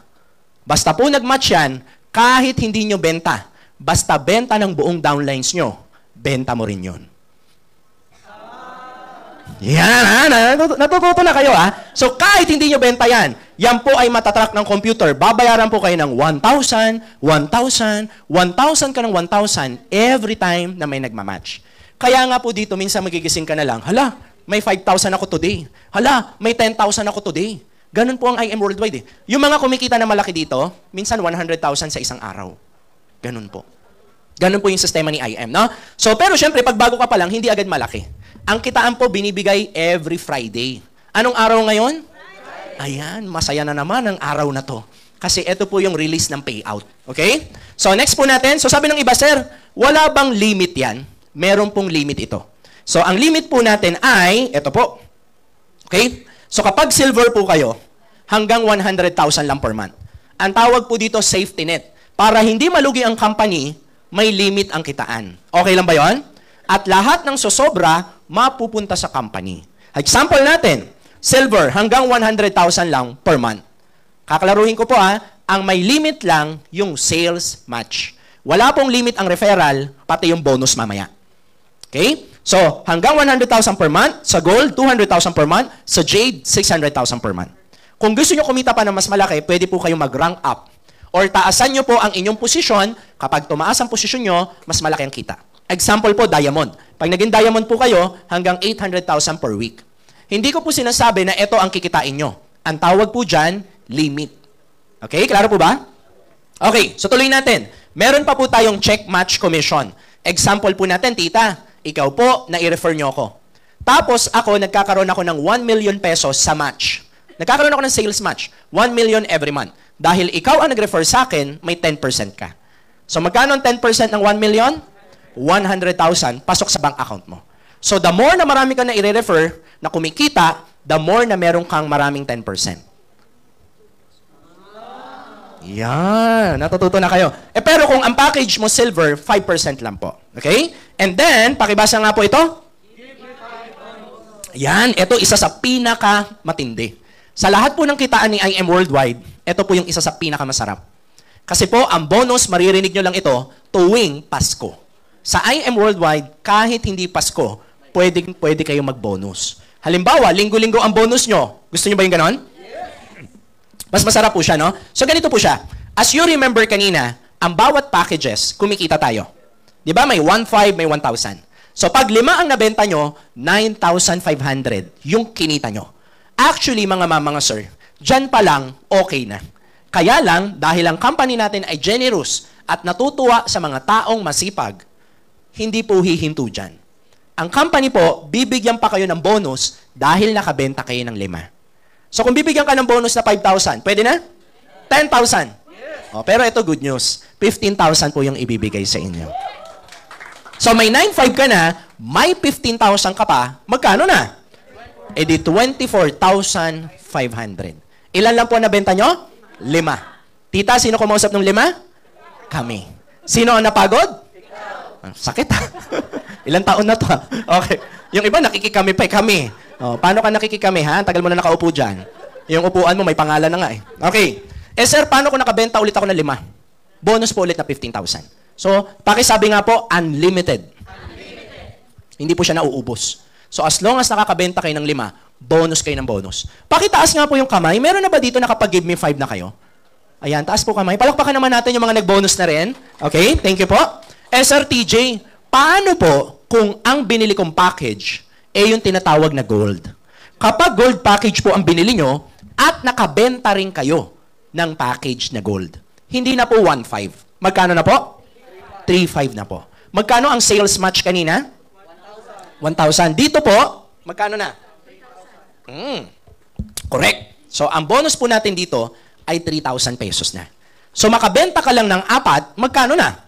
Basta po nag-match yan, kahit hindi nyo benta, basta benta ng buong downlines nyo, benta mo rin yun. Yan, ha? Natututo na kayo, ha? So, kahit hindi nyo benta yan, yan po ay matatrack ng computer. Babayaran po kayo ng 1,000, 1,000, 1,000 ka ng 1,000 every time na may nagmamatch. Kaya nga po dito, minsan magigising ka na lang, hala, may 5,000 ako today. Hala, may 10,000 ako today. Ganun po ang IM Worldwide, eh. Yung mga kumikita na malaki dito, minsan 100,000 sa isang araw. Ganun po. Ganun po yung sistema ni IM, no? So, pero syempre, pag bago ka pa lang, hindi agad malaki. Ang kitaan po, binibigay every Friday. Anong araw ngayon? Ayan, masaya na naman ang araw na to. Kasi ito po yung release ng payout. Okay? So, next po natin. So, sabi ng iba, Sir, wala bang limit yan? Meron pong limit ito. So, ang limit po natin ay, ito po. Okay? So, kapag silver po kayo, hanggang 100,000 lang per month. Ang tawag po dito, safety net. Para hindi malugi ang company, may limit ang kitaan. Okay lang ba yon? At lahat ng sosobra, mapupunta sa company. Example natin, silver, hanggang 100,000 lang per month. Kakalaruhin ko po ang may limit lang yung sales match. Wala pong limit ang referral, pati yung bonus mamaya. Okay? So, hanggang 100,000 per month, sa gold, 200,000 per month, sa jade, 600,000 per month. Kung gusto nyo kumita pa ng mas malaki, pwede po kayong mag-rank up. Or taasan nyo po ang inyong posisyon, kapag tumaas ang posisyon nyo, mas malaki ang kita. Example po, diamond. Pag naging diamond po kayo, hanggang 800,000 per week. Hindi ko po sinasabi na ito ang kikitain nyo. Ang tawag po dyan, limit. Okay? Klaro po ba? Okay, so tuloy natin. Meron pa po tayong check match commission. Example po natin, tita, ikaw po, na-i-refer nyo ako. Tapos ako, nagkakaroon ako ng 1 million pesos sa match. Nagkakaroon ako ng sales match. 1 million every month. Dahil ikaw ang nag-refer sa akin, may 10% ka. So magkano ang 10% ng 1 million? 100,000 pasok sa bank account mo. So the more na marami ka na i-refer, na kumikita, the more na meron kang maraming 10%. Yan, natututo na kayo. Pero kung ang package mo silver, 5% lang po. Okay? And then, pakibasa nga po ito. Yan, ito isa sa pinaka-matindi. Sa lahat po ng kitaan ni IM Worldwide, ito po yung isa sa pinaka-masarap. Kasi po, ang bonus, maririnig nyo lang ito, tuwing Pasko. Sa IM Worldwide, kahit hindi Pasko, pwede kayo mag-bonus. Halimbawa, linggo-linggo ang bonus nyo. Gusto nyo ba yung ganon? Mas masarap po siya, no? So, ganito po siya. As you remember kanina, ang bawat packages, kumikita tayo. Di ba? May 1,500, may 1,000. So, pag 5 ang nabenta nyo, 9,500 yung kinita nyo. Actually, mga mga sir, dyan pa lang, okay na. Kaya lang, dahil ang company natin ay generous at natutuwa sa mga taong masipag, hindi po hihinto dyan. Ang company po, bibigyan pa kayo ng bonus dahil nakabenta kayo ng 5. So kung bibigyan ka ng bonus na 5,000, pwede na? 10,000. Yes. Pero ito good news. 15,000 po yung ibibigay sa inyo. So may 9,500 ka na, may 15,000 ka pa, magkano na? E di 24,500. Ilan lang po nabenta nyo? 5. Tita, sino kumausap ng 5? Kami. Sino ang napagod? Sakit ha? Ilang taon na to ha? Okay. Yung iba nakikikami pa kami. Paano ka nakikikami ha? Tagal mo na nakaupo dyan. Yung upuan mo may pangalan na nga eh. Okay. Sir, paano kung nakabenta ulit ako ng 5? Bonus po ulit na 15,000. So, pakisabi nga po, unlimited. Hindi po siya nauubos. So as long as nakakabenta kayo ng 5, bonus kayo ng bonus. Pakitaas nga po yung kamay. Meron na ba dito nakapag-give me 5 na kayo? Ayan, taas po kamay. Palakpakan naman natin yung mga nag-bonus na rin. Okay, thank you po. SRTJ, paano po kung ang binili kong package yung tinatawag na gold? Kapag gold package po ang binili nyo at nakabenta rin kayo ng package na gold, hindi na po 1.5. Magkano na po? 3.5 na po. Magkano ang sales match kanina? 1,000. Dito po, magkano na? Correct. So, ang bonus po natin dito ay 3,000 pesos na. So, makabenta ka lang ng 4, magkano na?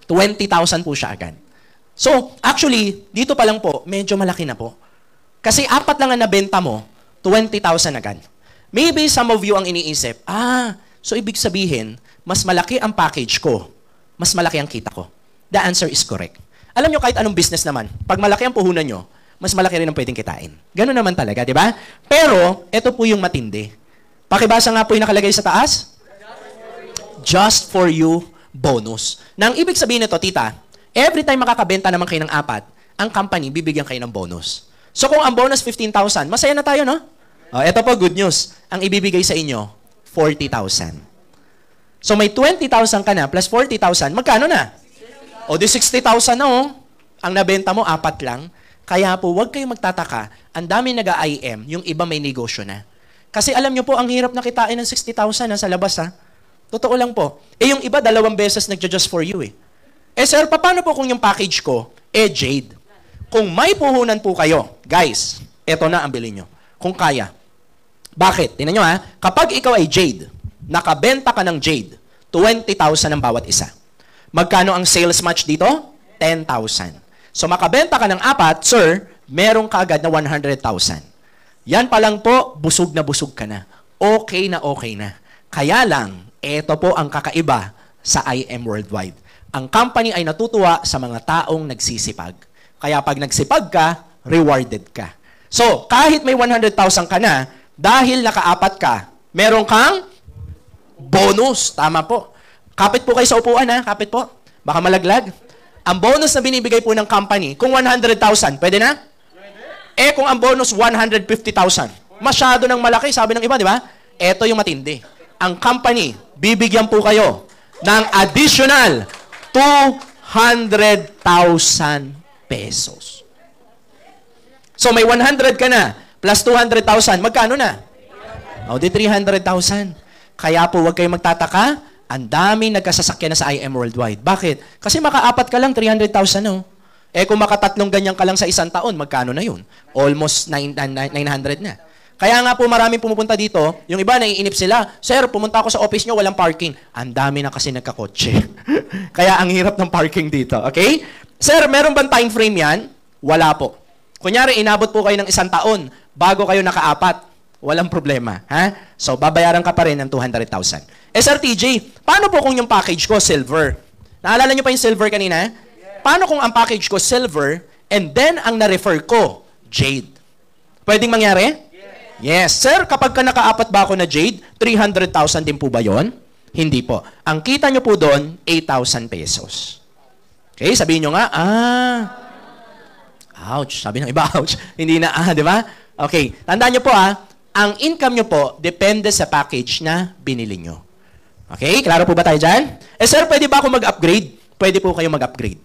20,000 po siya agad. So, actually, dito pa lang po, medyo malaki na po. Kasi 4 lang ang nabenta mo, 20,000 agad. Maybe some of you ang iniisip, so ibig sabihin, mas malaki ang package ko, mas malaki ang kita ko. The answer is correct. Alam nyo, kahit anong business naman, pag malaki ang puhunan nyo, mas malaki rin ang pwedeng kitain. Ganun naman talaga, di ba? Pero, ito po yung matindi. Pakibasa nga po yung nakalagay sa taas. Just for you bonus. Nang ibig sabihin nito, tita, every time makakabenta naman kayo ng 4, ang company bibigyan kayo ng bonus. So kung ang bonus 15,000, masaya na tayo, no? Ito po, good news. Ang ibibigay sa inyo, 40,000. So may 20,000 ka na plus 40,000, magkano na? O di 60,000 na, oh. Ang nabenta mo, 4 lang. Kaya po, huwag kayong magtataka. Ang dami nag-IM, yung iba may negosyo na. Kasi alam nyo po, ang hirap na kitain ng 60,000 sa labas, ha? Totoo lang po. Yung iba, 2 beses nagja-just for you, eh. Sir, paano po kung yung package ko, Jade? Kung may puhunan po kayo, guys, eto na ang bilhin nyo. Kung kaya. Bakit? Tingnan nyo, ha? Kapag ikaw ay Jade, nakabenta ka ng Jade, 20,000 ang bawat isa. Magkano ang sales match dito? 10,000. So makabenta ka ng 4, sir, meron ka agad na 100,000. Yan pa lang po, busog na busog ka na. Okay na okay na. Kaya lang, ito po ang kakaiba sa IM Worldwide. Ang company ay natutuwa sa mga taong nagsisipag. Kaya pag nagsipag ka, rewarded ka. So, kahit may 100,000 ka na, dahil naka-4 ka, meron kang bonus. Tama po. Kapit po kayo sa upuan, ha? Kapit po. Baka malaglag. Ang bonus na binibigay po ng company, kung 100,000, pwede na? Kung ang bonus 150,000, masyado nang malaki, sabi ng iba, di ba? Ito yung matindi. Ang company, bibigyan po kayo ng additional 200,000 pesos. So may 100 ka na, plus 200,000, magkano na? O di 300,000. Kaya po, huwag kayong magtataka, ang daming nagkasasakyan na sa IM Worldwide. Bakit? Kasi maka-4 ka lang, 300,000, no? Kung maka-3 ganyan ka lang sa isang taon, magkano na yun? Almost 900 na. Kaya nga po maraming pumupunta dito, yung iba naiinip sila, Sir, pumunta ako sa office nyo, walang parking. Ang dami na kasi nagkakotse. Kaya ang hirap ng parking dito, okay? Sir, meron bang time frame yan? Wala po. Kunyari, inabot po kayo ng 1 taon, bago kayo naka-4, walang problema. Ha? So, babayaran ka pa rin ng 200,000. SRTJ, paano po kung yung package ko, silver? Naalala nyo pa yung silver kanina? Paano kung ang package ko, silver, and then ang na-refer ko, jade? Pwedeng mangyari? Yes. Sir, kapag ka naka-4 ba ako na jade, 300,000 din po ba yon? Hindi po. Ang kita nyo po doon, 8,000 pesos. Okay, sabihin nyo nga, ouch. Sabi ng iba, ouch. Hindi na, di ba? Okay, tandaan nyo po ang income nyo po, depende sa package na binili nyo. Okay, klaro po ba tayo dyan? Sir, pwede ba ako mag-upgrade? Pwede po kayo mag-upgrade.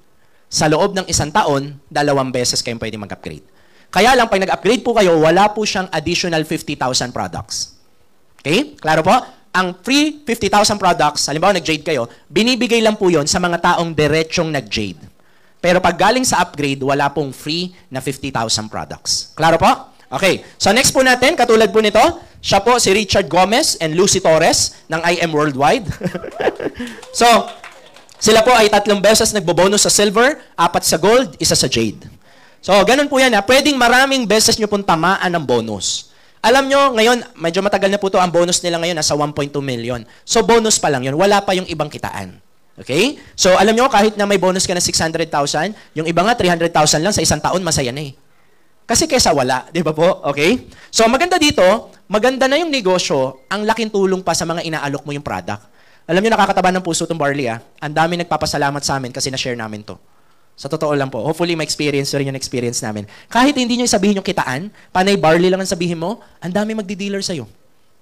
Sa loob ng 1 taon, 2 beses kayong pwede mag-upgrade. Kaya lang, pag nag-upgrade po kayo, wala po siyang additional 50,000 products. Okay? Klaro po? Ang free 50,000 products, halimbawa nag-jade kayo, binibigay lang po yon sa mga taong diretsong nag-jade. Pero pag galing sa upgrade, wala pong free na 50,000 products. Klaro po? Okay. So next po natin, katulad po nito, siya po si Richard Gomez and Lucy Torres ng IM Worldwide. So, sila po ay 3 beses nagbobonus sa silver, 4 sa gold, 1 sa jade. So, ganun po yan. Pwedeng maraming beses nyo pong tamaan ng bonus. Alam nyo, ngayon, medyo matagal na po ito, ang bonus nila ngayon nasa 1.2 million. So, bonus pa lang yun. Wala pa yung ibang kitaan. Okay? So, alam nyo, kahit na may bonus ka na 600,000, yung iba nga 300,000 lang sa 1 taon, masaya na eh. Kasi kesa wala, di ba po? Okay? So, maganda dito, maganda na yung negosyo, ang laking tulong pa sa mga inaalok mo yung product. Alam nyo, nakakataba ng puso itong barley, Ang dami nagpapasalamat sa amin kasi na-share namin to. Sa totoo lang po. Hopefully, ma-experience rin yung experience namin. Kahit hindi nyo sabihin yung kitaan, panay barley lang ang sabihin mo, ang dami magdi-dealer sa'yo.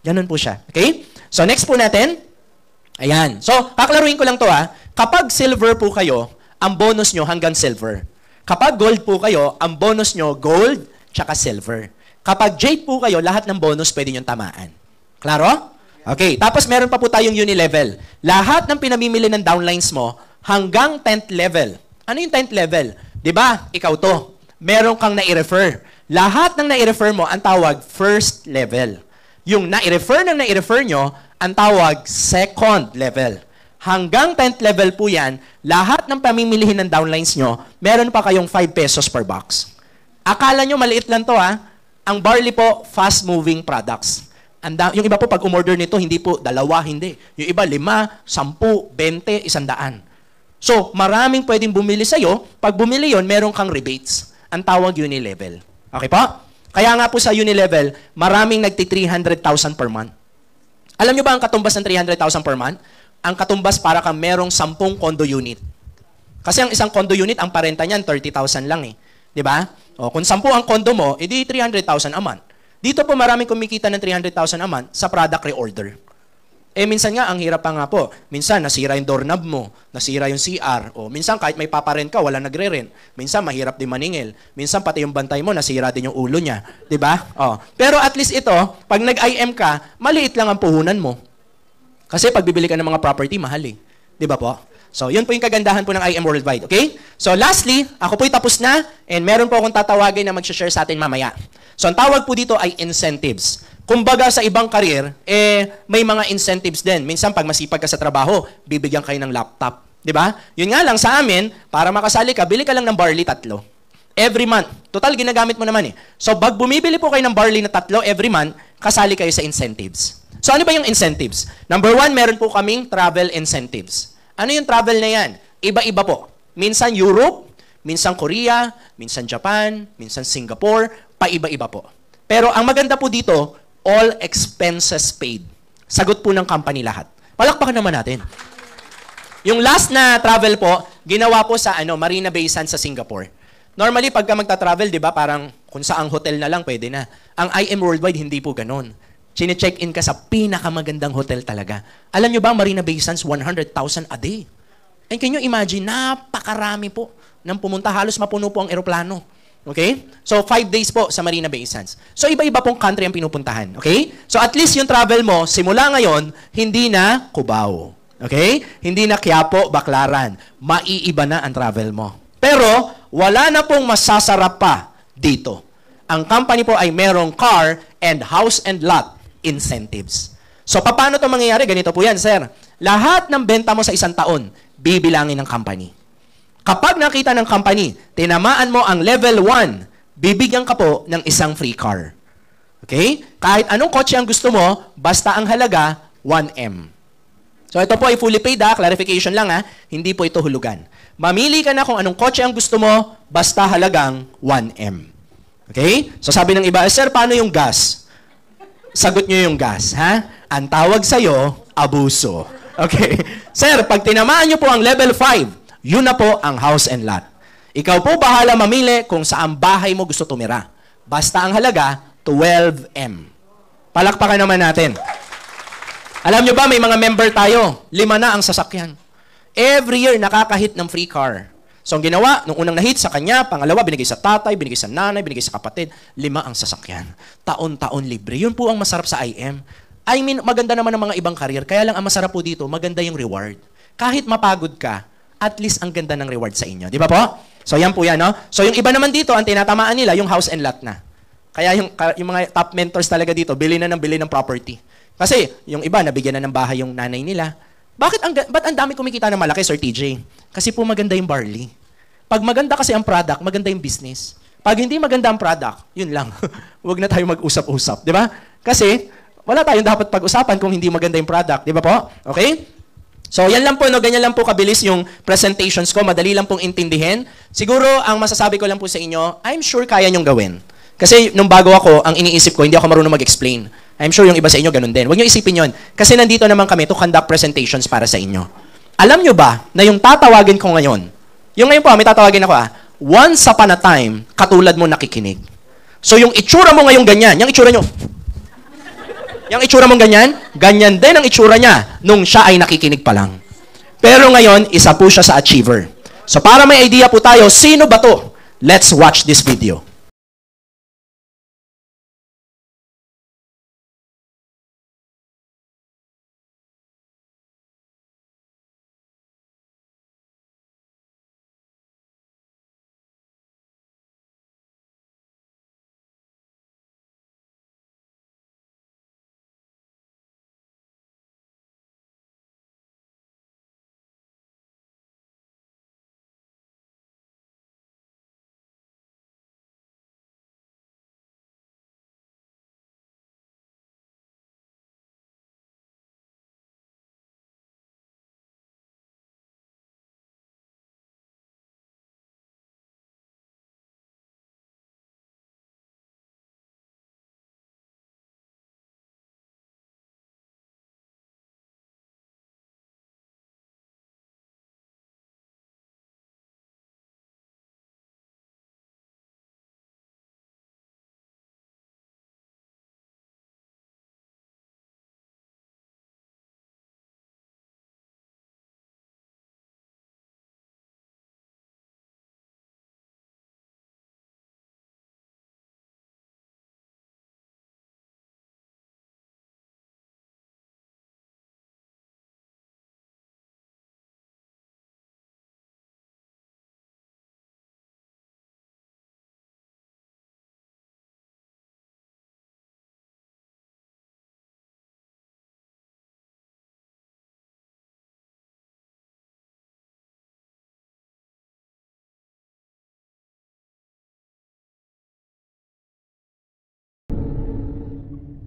Ganun po siya. Okay? So, next po natin. Ayan. So, kaklaruin ko lang to Kapag silver po kayo, ang bonus nyo hanggang silver. Kapag gold po kayo, ang bonus nyo gold tsaka silver. Kapag jade po kayo, lahat ng bonus pwede nyo tamaan. Klaro? Okay. Tapos meron pa po tayong uni-level. Lahat ng pinamimili ng downlines mo hanggang 10th level. Ano yung 10th level? Diba? Ikaw to. Meron kang nai-refer. Lahat ng nai-refer mo, ang tawag first level. Yung nai-refer nyo, ang tawag second level. Hanggang 10th level po yan, lahat ng pamimilihin ng downlines nyo, meron pa kayong 5 pesos per box. Akala nyo maliit lang to Ang barley po, fast-moving products. Yung iba po, pag umorder nito, hindi po dalawa, hindi. Yung iba, 5, 10, 20, 100. So, maraming pwedeng bumili sa'yo. Pag bumili yon, meron kang rebates. Ang tawag uni-level. Okay po? Kaya nga po sa uni-level, maraming nagti-300,000 per month. Alam nyo ba ang katumbas ng 300,000 per month? Ang katumbas para kang merong 10 condo unit. Kasi ang isang condo unit, ang parenta niyan, 30,000 lang eh. Di ba? O, kung 10 ang condo mo, edi 300,000 a month. Dito po maraming kumikita ng 300,000 a month sa product reorder. Minsan nga, ang hirap pa nga po. Minsan, nasira yung doorknob mo, nasira yung CR. O, minsan, kahit may paparent ka, wala nagre-rent. Minsan, mahirap din maningil. Minsan, pati yung bantay mo, nasira din yung ulo niya. Diba? O. Pero at least ito, pag nag-IM ka, maliit lang ang puhunan mo. Kasi pag bibili ka ng mga property, mahal eh. Diba po? So, yun po yung kagandahan po ng IM Worldwide. Okay? So, lastly, ako po'y tapos na, and meron po akong tatawagin na mag-share sa atin mamaya. So, ang tawag po dito ay incentives. Kumbaga sa ibang career, may mga incentives din. Minsan, pag masipag ka sa trabaho, bibigyan kayo ng laptop. Di ba? Yun nga lang, sa amin, para makasali ka, bili ka lang ng barley 3. Every month. Total, ginagamit mo naman eh. So, pag bumibili po kayo ng barley na 3 every month, kasali kayo sa incentives. So, ano ba yung incentives? Number 1, meron po kaming travel incentives. Ano yung travel na yan? Iba-iba po. Minsan Europe, minsan Korea, minsan Japan, minsan Singapore, paiba-iba po. Pero ang maganda po dito, all expenses paid. Sagot po ng company lahat. Palakpakan naman natin. Yung last na travel po, ginawa po sa Marina Bay Sands sa Singapore. Normally, pagka magta-travel, di ba, parang kung saang hotel na lang, pwede na. Ang IM Worldwide, hindi po ganun. Chine-check-in ka sa pinakamagandang hotel talaga. Alam nyo ba, Marina Bay Sands, 100,000 a day. And can you imagine, napakarami po nang pumunta. Halos mapuno po ang eroplano. Okay? So, 5 days po sa Marina Bay Sands. So, iba-iba pong country ang pinupuntahan. Okay? So, at least yung travel mo, simula ngayon, hindi na Cubao. Okay? Hindi na Quiapo, Baclaran. Maiiba na ang travel mo. Pero, wala na pong masasarap pa dito. Ang company po ay merong car and house and lot incentives. So, paano ito mangyayari? Ganito po yan, sir. Lahat ng benta mo sa isang taon, bibilangin ng company. Kapag nakita ng company, tinamaan mo ang level 1, bibigyan ka po ng isang free car. Okay? Kahit anong kotse ang gusto mo, basta ang halaga, 1M. So, ito po ay fully paid, clarification lang, hindi po ito hulugan. Mamili ka na kung anong kotse ang gusto mo, basta halagang 1M. Okay? So, sabi ng iba, sir, paano yung gas? Sagot nyo yung gas, Ang tawag sa'yo, abuso. Okay? Sir, pag tinamaan nyo po ang level 5, yun na po ang house and lot. Ikaw po bahala mamili kung saan bahay mo gusto tumira. Basta ang halaga, 12M. Palakpakan naman natin. Alam nyo ba, may mga member tayo, 5 na ang sasakyan. Every year, nakakahit ng free car. So, ang ginawa, nung unang nahit sa kanya, pangalawa, binigay sa tatay, binigay sa nanay, binigay sa kapatid, 5 ang sasakyan. Taon-taon libre. Yun po ang masarap sa IM. I mean, maganda naman ang mga ibang career. Kaya lang ang masarap po dito, maganda yung reward. Kahit mapagod ka, at least ang ganda ng reward sa inyo. Di ba po? So, yan po yan, no? So, yung iba naman dito, ang tinatamaan nila, yung house and lot na. Kaya yung mga top mentors talaga dito, bili ng property. Kasi, yung iba, nabigyan na ng bahay yung nanay nila. Ba't ang dami kumikita ng malaki, Sir TJ? Kasi po maganda yung barley. Pag maganda kasi ang product, maganda yung business. Pag hindi maganda ang product, yun lang. Huwag na tayo mag-usap-usap. Di ba? Kasi, wala tayong dapat pag-usapan kung hindi maganda yung product. Di ba po? Okay? So, yan lang po, no? Ganyan lang po kabilis yung presentations ko. Madali lang pong intindihin. Siguro, ang masasabi ko lang po sa inyo, I'm sure kaya nyong gawin. Kasi, nung bago ako, ang iniisip ko, hindi ako marunong mag-explain. I'm sure yung iba sa inyo ganun din. Huwag nyo isipin yon. Kasi nandito naman kami to conduct presentations para sa inyo. Alam nyo ba na yung tatawagin ko ngayon, Yung ngayon po, may tatawagin ako once upon a time, katulad mo nakikinig. So yung itsura mo ngayon ganyan, yung itsura nyo. Yung itsura mong ganyan, ganyan din ang itsura niya nung siya ay nakikinig pa lang. Pero ngayon, isa po siya sa achiever. So para may idea po tayo, sino ba to? Let's watch this video.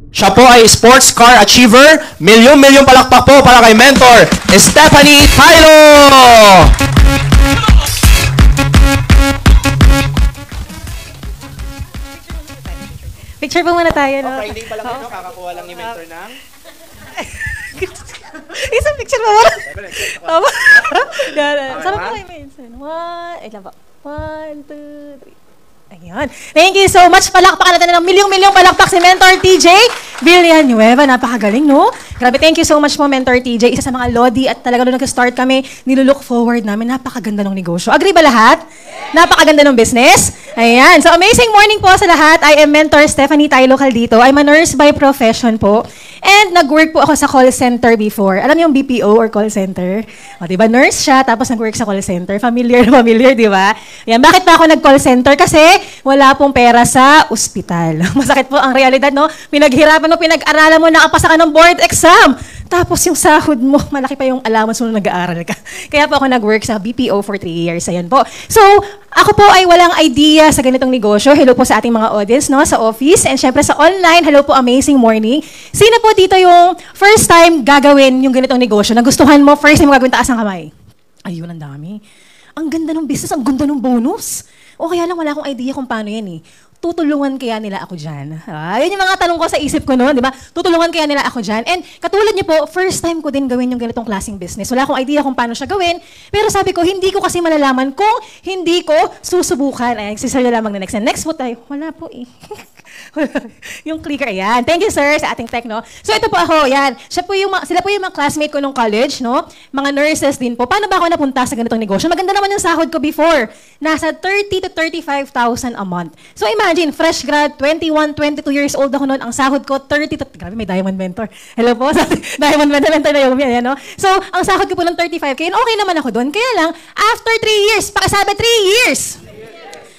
Siya po ay sports car achiever. Milyon-milyon palakpak po para kay mentor, Stephanie Tylo! Picture po muna tayo, no? Friday pa lang yun, no? Kakakuha lang ni mentor ng... Isang picture mo muna. Sarap po kayo, Vincent. Wait lang po. 1, 2, 3. Ayun. Thank you so much. Palakpakan natin ng milyong-milyong palakpak si Mentor TJ Villanueva. Napakagaling, no? Grabe, thank you so much po, Mentor TJ. Isa sa mga lodi at talaga nung nag-start kami, nilulook forward namin. Napakaganda ng negosyo. Agree ba lahat? Napakaganda ng business. Ayan. So, amazing morning po sa lahat. I am Mentor Stephanie Tylo Caldito. I'm a nurse by profession po. And nag-work po ako sa call center before. Alam niyo yung BPO or call center? O, diba? Nurse siya, tapos nag-work sa call center. Familiar na familiar, di ba? Ayan. Bakit pa ako nag-call center? Kasi wala pong pera sa ospital. Masakit po ang realidad, no? Pinaghirapan mo, pinag-aralan mo, nakapasa ka ng board exam. Tapos yung sahod mo, malaki pa yung allowance mo nung nag-aaral ka. Kaya po ako nag-work sa BPO for 3 years. Ayan po. So, ako po ay walang idea sa ganitong negosyo. Hello po sa ating mga audience, no? Sa office. And syempre sa online, hello po, amazing morning. Sino po dito yung first time gagawin yung ganitong negosyo? Nagustuhan mo, first time mo gagawin, taas ang kamay? Ayun, ang dami. Ang ganda ng business, ang ganda ng bonus. O kaya lang wala akong idea kung paano yan eh. Tutulungan kaya nila ako dyan? Yun yung mga tanong ko sa isip ko noon, di ba? Tutulungan kaya nila ako dyan? And katulad niyo po, first time ko din gawin yung ganitong klaseng business. Wala akong idea kung paano siya gawin. Pero sabi ko, hindi ko kasi malalaman kung hindi ko susubukan. Ay, sisaryo lamang na next. And next po tayo. Wala po eh. Yung clicker, ayan. Thank you, sir, sa ating tech, no? So, ito po ako, yan. Sila po yung mga classmate ko nung college, no? Mga nurses din po. Paano ba ako napunta sa ganitong negosyo? Maganda naman yung sahod ko before. Nasa 30,000 to 35,000 a month. So, imagine, fresh grad, 21, 22 years old ako noon. Ang sahod ko, 30 to... Grabe, may Diamond Mentor. Hello po, Diamond Mentor na yung yan, no? So, ang sahod ko po ng 35K, okay naman ako doon. Kaya lang, after 3 years, pakisabi 3 years!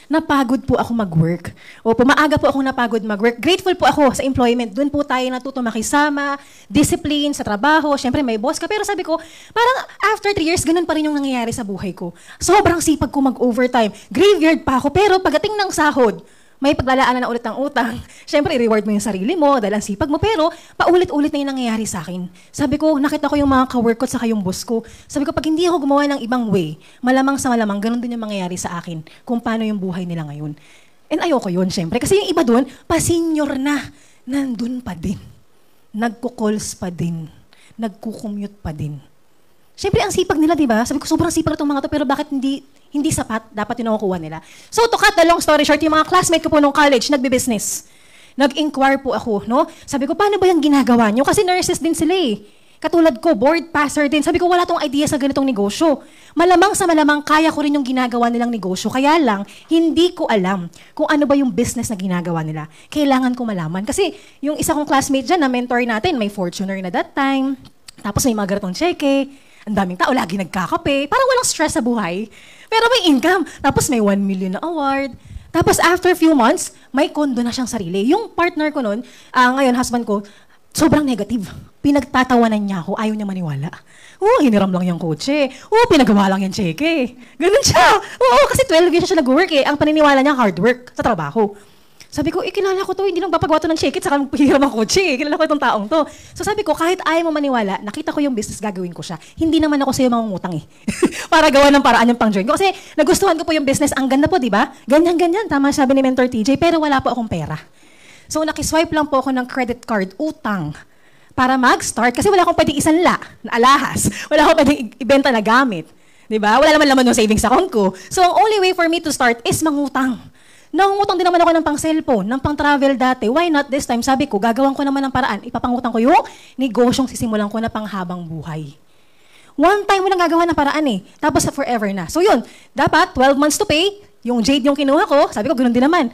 Napagod po ako mag-work. Opo, maaga po akong napagod mag-work. Grateful po ako sa employment. Doon po tayo natuto makisama, discipline sa trabaho. Siyempre, may boss ka. Pero sabi ko, parang after 3 years, ganun pa rin yung nangyayari sa buhay ko. Sobrang sipag ko mag-overtime. Graveyard pa ako. Pero pagdating ng sahod, may paglalaanan na ulit ng utang. Siyempre, i-reward mo yung sarili mo dahil ang sipag mo. Pero, paulit-ulit na yung nangyayari sa akin. Sabi ko, nakita ko yung mga ka-work ko sa yung boss ko. Sabi ko, pag hindi ako gumawa ng ibang way, malamang sa malamang, ganun din yung mangyayari sa akin kung paano yung buhay nila ngayon. And ayoko yun, siyempre. Kasi yung iba doon, pa-senior na. Nandun pa din. Nagko-calls pa din. Nagko-commute pa din. Siyempre, ang sipag nila, di ba? Sabi ko, sobrang sipag na itong mga to, pero bakit hindi sapat? Dapat yung nakukuha nila. So, to cut the long story short, yung mga classmate ko po nung college, nagbe-business. Nag-inquire po ako, no? Sabi ko, paano ba yung ginagawa nyo? Kasi nurses din sila eh. Katulad ko, board passer din. Sabi ko, wala tong idea sa ganitong negosyo. Malamang sa malamang, kaya ko rin yung ginagawa nilang negosyo. Kaya lang, hindi ko alam kung ano ba yung business na ginagawa nila. Kailangan ko malaman. Kasi yung isa kong classmate dyan, na mentor natin, may Fortuner na that time. Tapos may mga ganitong cheque. Ang daming tao, lagi nagkakape. Parang walang stress sa buhay. Pero may income. Tapos may 1 million na award. Tapos after few months, may condo na siyang sarili. Yung partner ko nun, ngayon husband ko, sobrang negative. Pinagtatawanan niya ako, ayaw niya maniwala. Hiniram lang yung kotse. Pinagawa lang yung cheque. Ganun siya. Kasi 12 years siya nag-work eh. Ang paniniwala niya, hard work sa trabaho. Sabi ko, kilala ko to, hindi lang papagawa to ng cheque, saka hiram ang kotse. Kilala ko itong taong to. So sabi ko, kahit ayaw mo maniwala, nakita ko yung business, gagawin ko siya. Hindi naman ako sa'yo mangungutang eh. Para gawa ng paraan yung pang-join ko. Kasi nagustuhan ko po yung business. Ang ganda po, di ba? Ganyan-ganyan. Tama sabi ni Mentor TJ, pero wala po akong pera. So nakiswipe lang po ako ng credit card, utang, para mag-start. Kasi wala akong pwedeng isanla na alahas. Wala akong pwedeng ibenta na gamit. Diba? Wala naman laman yung savings account ko. So ang only way for me to start is mangutang. Nangungutang din naman ako ng pang-cellphone, ng pang-travel dati. Why not this time? Sabi ko, gagawin ko naman ng paraan. Ipapangutang ko yung negosyong sisimulan ko na panghabang buhay. One time mo lang gagawa ng paraan eh. Tapos forever na. So yun, dapat 12 months to pay. Yung Jade yung kinuha ko, sabi ko, ganoon din naman.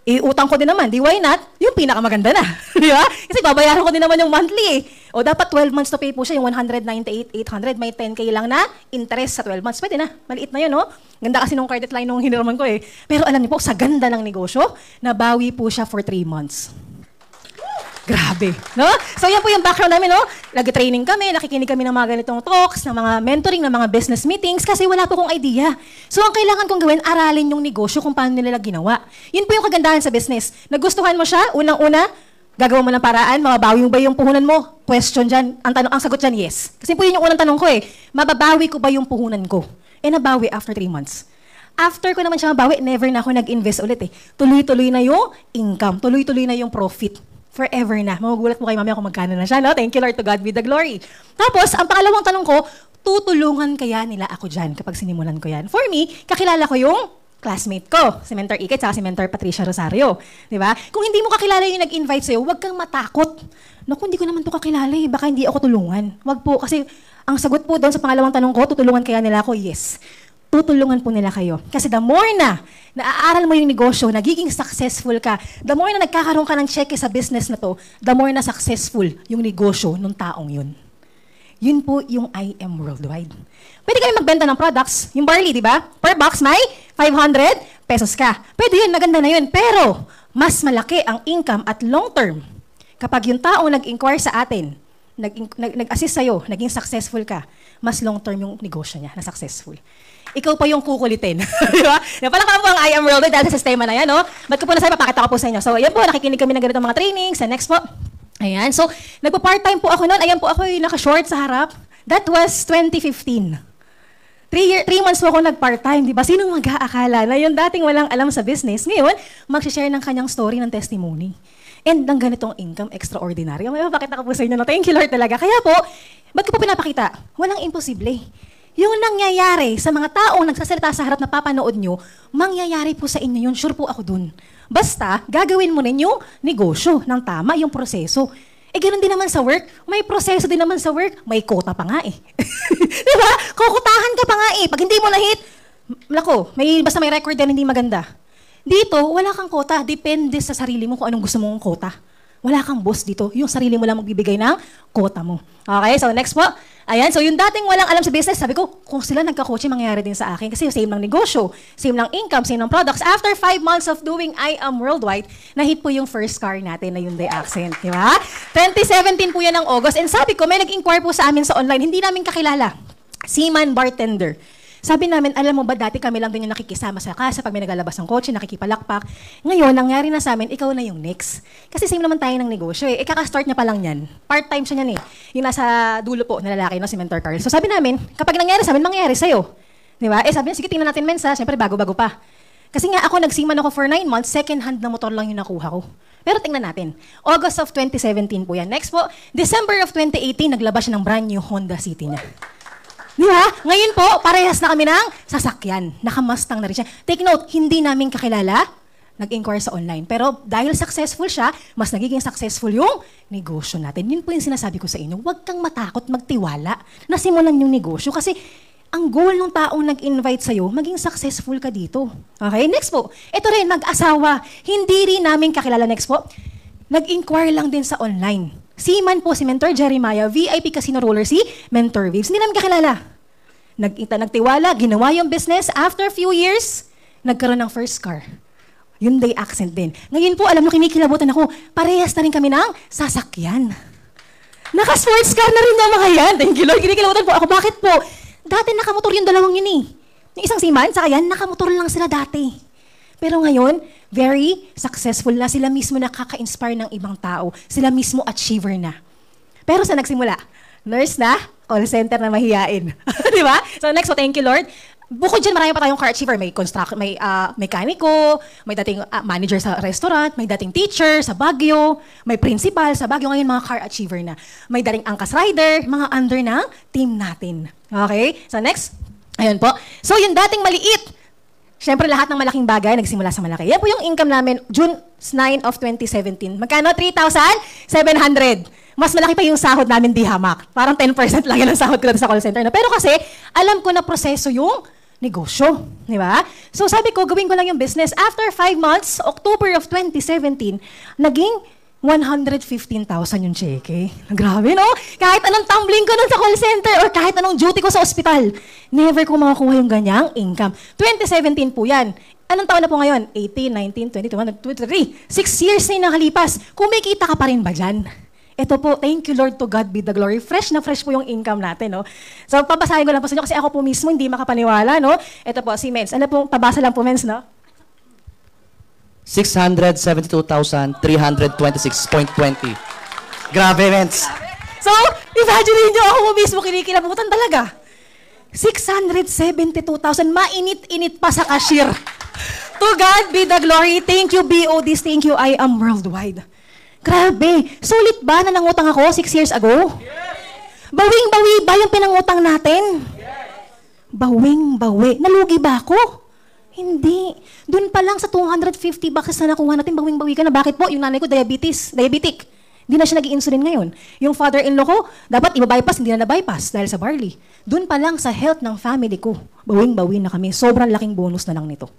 Utang ko din naman, di why not? Yung pinakamaganda na. Di ba? Kasi babayaran ko din naman yung monthly eh. O dapat 12 months to pay po siya, yung 198,800, may 10K lang na interest sa 12 months. Pwede na, maliit na yun, no? Ganda kasi nung credit line nung hiniraman ko eh. Pero alam niyo po, sa ganda ng negosyo, nabawi po siya for 3 months. Grabe, no? So yan po yung background namin, no? Nag-training kami, nakikinig kami ng mga ganitong talks, ng mga mentoring, ng mga business meetings, kasi wala po kong idea. So ang kailangan kong gawin, aralin yung negosyo kung paano nila ginawa. Yun po yung kagandahan sa business. Nagustuhan mo siya, unang-una, gagawa mo ng paraan, mababawi mo ba yung puhunan mo? Question dyan. Ang sagot dyan, yes. Kasi po yun yung unang tanong ko eh. Mababawi ko ba yung puhunan ko? Nabawi after 3 months. After ko naman siya mabawi, never na ako nag-invest ulit eh. Tuloy-tuloy na yung income, tuloy-tuloy na yung profit. Forever na. Magugulat mo kay mami kung magkano na siya, no? Thank you, Lord, to God be the glory. Tapos, ang pangalawang tanong ko, tutulungan kaya nila ako dyan kapag sinimulan ko yan? For me, kakilala ko yung classmate ko, si Mentor Ike, at si Mentor Patricia Rosario. Di ba? Kung hindi mo kakilala yung nag-invite sa'yo, huwag kang matakot. Naku, hindi ko naman to kakilala eh. Baka hindi ako tulungan. Huwag po, kasi ang sagot po doon sa pangalawang tanong ko, tutulungan kaya nila ako? Yes. Tutulungan po nila kayo. Kasi the more na naaaral mo yung negosyo, nagiging successful ka, the more na nagkakaroon ka ng cheque sa business na to, the more na successful yung negosyo ng taong yun. Yun po yung I Am Worldwide. Pwede kayo magbenta ng products. Yung barley, di ba? Per box may 500 pesos ka. Pwede yun, maganda na yun. Pero, mas malaki ang income at long term. Kapag yung taong nag-inquire sa atin, nag-assist sa'yo, naging successful ka, mas long term yung negosyo niya na successful. Ikaw pa yung kukulitin. Di ba? Palakpakan po ang I Am Worldwide dahil sa sistema na yan, no? Ba't ko po nasabi, papakita ko po sa inyo. So, ayan po, nakikinig kami ng ganitong mga trainings. And next po. Ayan. So, nagpa-part-time po ako noon. Ayan po ako yung naka-short sa harap. That was 2015. 3 months po ako nag-part-time. Di ba? Sinong mag-aakala na yung dating walang alam sa business, ngayon, mag-share ng kanyang story ng testimony. And ng ganitong income, extraordinary. May mapakita ko po sa inyo na thank you, Lord, talaga. Kaya po, ba't ko po pinapakita? Walang imposible. Yung nangyayari sa mga taong nagsasalita sa harap na papanood nyo, mangyayari po sa inyo yun. Sure po ako dun. Basta, gagawin mo rin yung negosyo ng tama, yung proseso. Ganoon din naman sa work. May proseso din naman sa work. May quota pa nga eh. Diba? Kukutahan ka pa nga eh. Pag hindi mo na-hit, basta may record din hindi maganda. Dito, wala kang quota. Depende sa sarili mo kung anong gusto mong quota. Wala kang boss dito. Yung sarili mo lang magbibigay ng quota mo. Okay, so next po. Ayan, so yung dating walang alam sa business, sabi ko, kung sila nagka-coaching, mangyayari din sa akin. Kasi same ng negosyo, same ng income, same ng products. After 5 months of doing I Am Worldwide, na-hit po yung first car natin na Hyundai Accent. Di ba? 2017 po yan ng August. And sabi ko, may nag-inquire po sa amin sa online, hindi namin kakilala. Seaman bartender. Sabi namin, alam mo ba, dati kami lang din yung nakikisama sa kasa pag may naglalabas ng kotse, nakikipalakpak. Ngayon, nangyari na sa amin, ikaw na yung next. Kasi same naman tayo ng negosyo eh. Kaka-start niya pa lang yan. Part-time siya niyan eh. Yung nasa dulo po na lalaki, no, si Mentor Carl. So sabi namin, kapag nangyari sa amin, mangyayari sa'yo. Di ba? Sabi niya, sige, tingnan natin mensa. Siyempre, bago-bago pa. Kasi nga ako, nagsiman ako for 9 months, second-hand na motor lang yung nakuha ko. Pero tingnan natin. August of 2017 po yan. Next po, December of 2018, naglabas siya ng brand new Honda City niya. Di ba? Ngayon po, parehas na kami ng sasakyan. Naka-Mustang na rin siya. Take note, hindi namin kakilala, nag-inquire sa online. Pero dahil successful siya, mas nagiging successful yung negosyo natin. Yun po yung sinasabi ko sa inyo. Huwag kang matakot magtiwala na simulan yung negosyo. Kasi ang goal ng taong nag-invite sa'yo, maging successful ka dito. Okay? Next po. Ito rin, mag-asawa. Hindi rin namin kakilala. Next po. Nag-inquire lang din sa online. Si Man po, si Mentor Jeremiah, VIP Casino Roller, si Mentor Waves. Hindi namin kakilala. Nagtiwala, ginawa yung business. After a few years, nagkaroon ng first car. Hyundai Accent din. Ngayon po, alam mo, kinikilabutan ako, parehas na rin kami ng sasakyan. Naka-sports car na rin na mga yan. Thank you, Lord. Kinikilabutan po ako. Bakit po? Dati nakamotor yung dalawang yun eh. Yung isang si Man, saka yan, nakamotor lang sila dati. Pero ngayon, very successful na. Sila mismo nakaka-inspire ng ibang tao. Sila mismo achiever na. Pero sa nagsimula, nurse na, call center na mahiyain. Di ba? So next, so thank you, Lord. Bukod dyan, marami pa tayong car achiever. May may mekaniko, may dating manager sa restaurant, may dating teacher sa Baguio, may principal sa Baguio. Ngayon, mga car achiever na. May dating angkas rider, mga under ng team natin. Okay? So next, ayun po. So yung dating maliit, siyempre, lahat ng malaking bagay nagsimula sa malaki. Yan po yung income namin June 9 of 2017. Magkano? 3,700. Mas malaki pa yung sahod namin di hamak. Parang 10% lang yan ang sahod ko sa call center. Pero kasi, alam ko na proseso yung negosyo. Di ba? So sabi ko, gawin ko lang yung business. After 5 months, October of 2017, naging 115,000 yung cheque. Grabe, no? Kahit anong tumbling ko nun sa call center or kahit anong duty ko sa ospital, never ko makakuha yung ganyang income. 2017 po yan. Anong taon na po ngayon? 18, 19, 20, 21, 23. 6 years na yung nakalipas. Kumikita ka pa rin ba dyan? Ito po, thank you Lord, to God be the glory. Fresh na fresh po yung income natin, no? So, pabasahin ko lang po sa inyo kasi ako po mismo hindi makapaniwala, no? Ito po, si Mens. Ano po, pabasa lang po, Mens, no? 672,326.20. Grabe, Mens. So, imagine niyo ako mo mismo kinikilabutan talaga. 672,000, mainit-init pa sa cashier. To God be the glory. Thank you, BODs. Thank you, I am worldwide. Grabe. Sulit ba na nangutang ako 6 years ago? Bawing-bawi ba yung pinangutang natin? Bawing-bawi. Nalugi ba ako? Hindi. Doon pa lang sa 250 bucks na nakuha natin, bawing-bawi ka na. Bakit po? Yung nanay ko, diabetic. Hindi na siya nag-insulin ngayon. Yung father-in-law ko, dapat iba-bypass, hindi na na-bypass dahil sa barley. Doon pa lang sa health ng family ko, bawing-bawi na kami. Sobrang laking bonus na lang nito.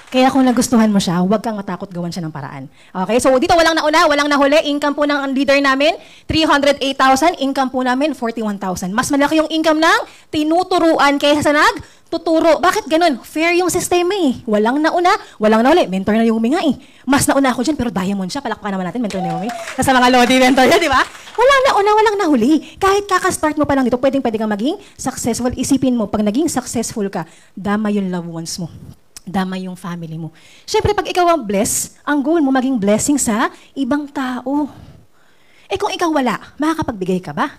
Kaya kung nagustuhan mo siya, huwag kang matakot gawan siya ng paraan. Okay, so dito walang nauna, walang nahuli. Income po ng leader namin, 308,000. Income po namin, 41,000. Mas malaki yung income ng tinuturuan kaysa sa nagtuturo. Bakit ganun? Fair yung sistema eh. Walang nauna, walang nahuli. Mentor na yung huminga eh. Mas nauna ako dyan, pero diamond siya. Palakpakan naman natin, mentor na yung huminga. Nasa mga Lodi mentor yan, di ba? Walang nauna, walang nahuli. Kahit kakastart mo pa lang dito, pwede kang maging successful. Isipin mo, pag naging successful ka, dama yung loved ones mo. Dama yung family mo. Siyempre, pag ikaw ang bless, ang goal mo maging blessing sa ibang tao. Eh kung ikaw wala, makakapagbigay ka ba?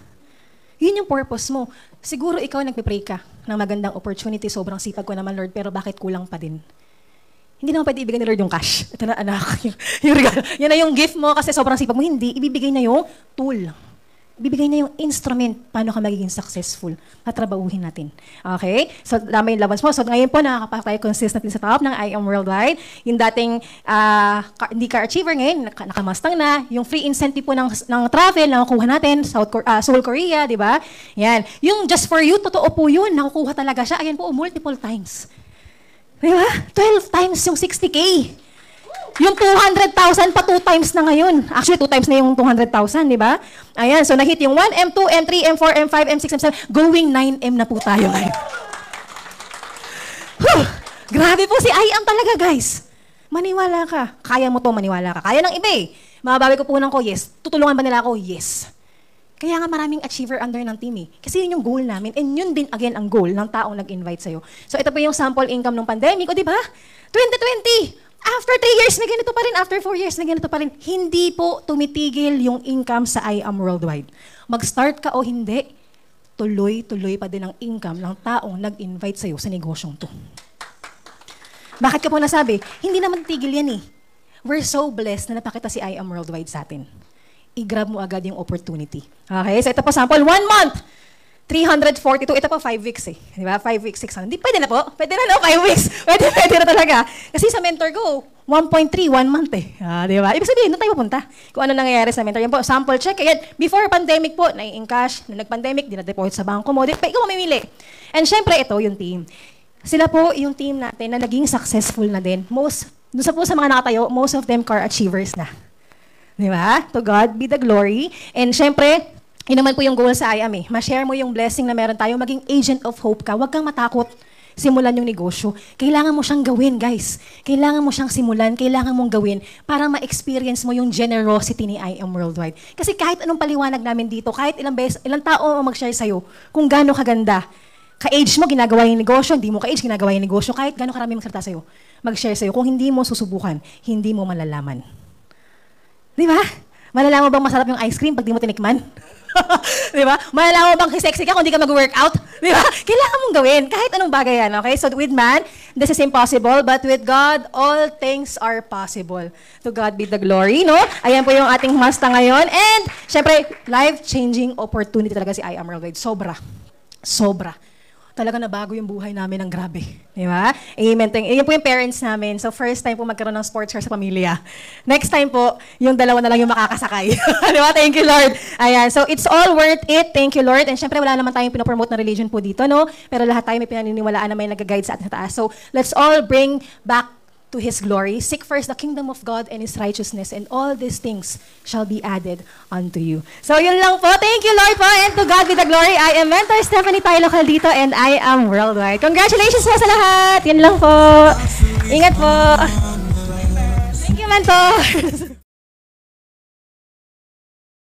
Yun yung purpose mo. Siguro ikaw nagpe-pray ka ng magandang opportunity, sobrang sipag ko naman, Lord, pero bakit kulang pa din? Hindi naman pwede ibigay ni Lord yung cash. Ito na, anak, yung regalo. Yan na yung gift mo kasi sobrang sipag mo. Hindi, ibibigay na yung tool. Ibibigay na yung instrument paano ka magiging successful. Tatrabahuhin natin. Okay? So, dama yung labans mo. So, ngayon po, nakakapak tayo consistently sa top ng I Am Worldwide. Yung dating hindi car achiever ngayon, nakamustang na. Yung free incentive po ng travel na nakukuha natin, Seoul, Korea, di ba? Yan. Yung Just For You, totoo po yun. Nakukuha talaga siya. Ayan po, multiple times. Di ba? 12 times yung 60K. Yung 200,000 pa 2 times na ngayon. Actually, 2 times na yung 200,000, di ba? Ayan, so nahit yung 1, M2, M3, M4, M5, M6, M7. Going 9M na po tayo ngayon. Grabe po si I Am talaga, guys. Maniwala ka. Kaya mo to, maniwala ka. Kaya ng iba eh. Mababawi ko punan ko, yes. Tutulungan ba nila ako? Yes. Kaya nga maraming achiever under ng team eh. Kasi yun yung goal namin. And yun din, again, ang goal ng taong nag-invite sa'yo. So ito po yung sample income ng pandemic. O di ba? 2020! After 3 years, may ganito pa rin. After 4 years, may ganito pa rin. Hindi po tumitigil yung income sa I Am Worldwide. Mag-start ka o hindi, tuloy-tuloy pa din ang income ng taong nag-invite sa'yo sa negosyong to. Bakit ka po nasabi? Hindi naman tigil yan eh. We're so blessed na napakita si I Am Worldwide sa atin. i-grab mo agad yung opportunity. Okay? So ito po sample, 1 month. 342. Ito po 5 weeks eh. Di ba? 5 weeks, 600. Hindi, pwede na po. Pwede na, no? 5 weeks. Pwede na talaga. Kasi sa mentor ko, 1.3, 1 month eh. Di ba? Ibig sabihin, doon tayo pupunta. Kung ano nangyayari sa mentor. Yan po, sample check. Ayan, before pandemic po, in cash. Nung nag-pandemic, dinadeposit sa bangko mo. Ikaw mamimili. And syempre, ito yung team. Sila po yung team natin na naging successful na din. Doon sa mga nakatayo, most of them car achievers na. Di ba? To God be the glory. And syempre, yun naman po yung goal sa IAM eh. Ma-share mo yung blessing na meron tayo. Maging agent of hope ka. Huwag kang matakot. Simulan yung negosyo. Kailangan mo siyang gawin, guys. Kailangan mo siyang simulan. Kailangan mong gawin para ma-experience mo yung generosity ni IAM Worldwide. Kasi kahit anong paliwanag namin dito, kahit ilang tao ang mag-share sa'yo, kung gaano kaganda, ka-age mo, ginagawa yung negosyo, hindi mo ka-age, ginagawa yung negosyo, kahit gaano karami magsalita sa'yo, mag-share sa'yo. Kung hindi mo susubukan, hindi mo malalaman. Di ba? Malalaman mo bang masarap yung ice cream pag di mo tinikman? Di ba? Malalaman mo bang sexy ka kung di ka mag-workout? Di ba? Kailangan mong gawin kahit anong bagay yan, okay? So with man, this is impossible, but with God, all things are possible. To God be the glory, no? Ayan po yung ating masta ngayon. And, syempre, life-changing opportunity talaga si IAM Worldwide. Sobra. Sobra. Talaga nabago yung buhay namin ng grabe. Di ba? Amen. Yan po yung parents namin. So, first time po magkaroon ng sports car sa pamilya. Next time po, yung dalawa na lang yung makakasakay. Di ba? Thank you, Lord. Ayan. So, it's all worth it. Thank you, Lord. And syempre, wala naman tayong pinopromote na religion po dito, no? Pero lahat tayo may pinaniniwalaan na may nag-guide sa atin sa taas. So, let's all bring back to His glory. Seek first the kingdom of God and His righteousness, and all these things shall be added unto you. So, yun lang po. Thank you, Lord po, and to God be the glory. I am Mentor Stephanie tayo lokal dito, and I am worldwide. Congratulations po sa lahat. Yun lang po. Ingat po. Thank you, Mentor.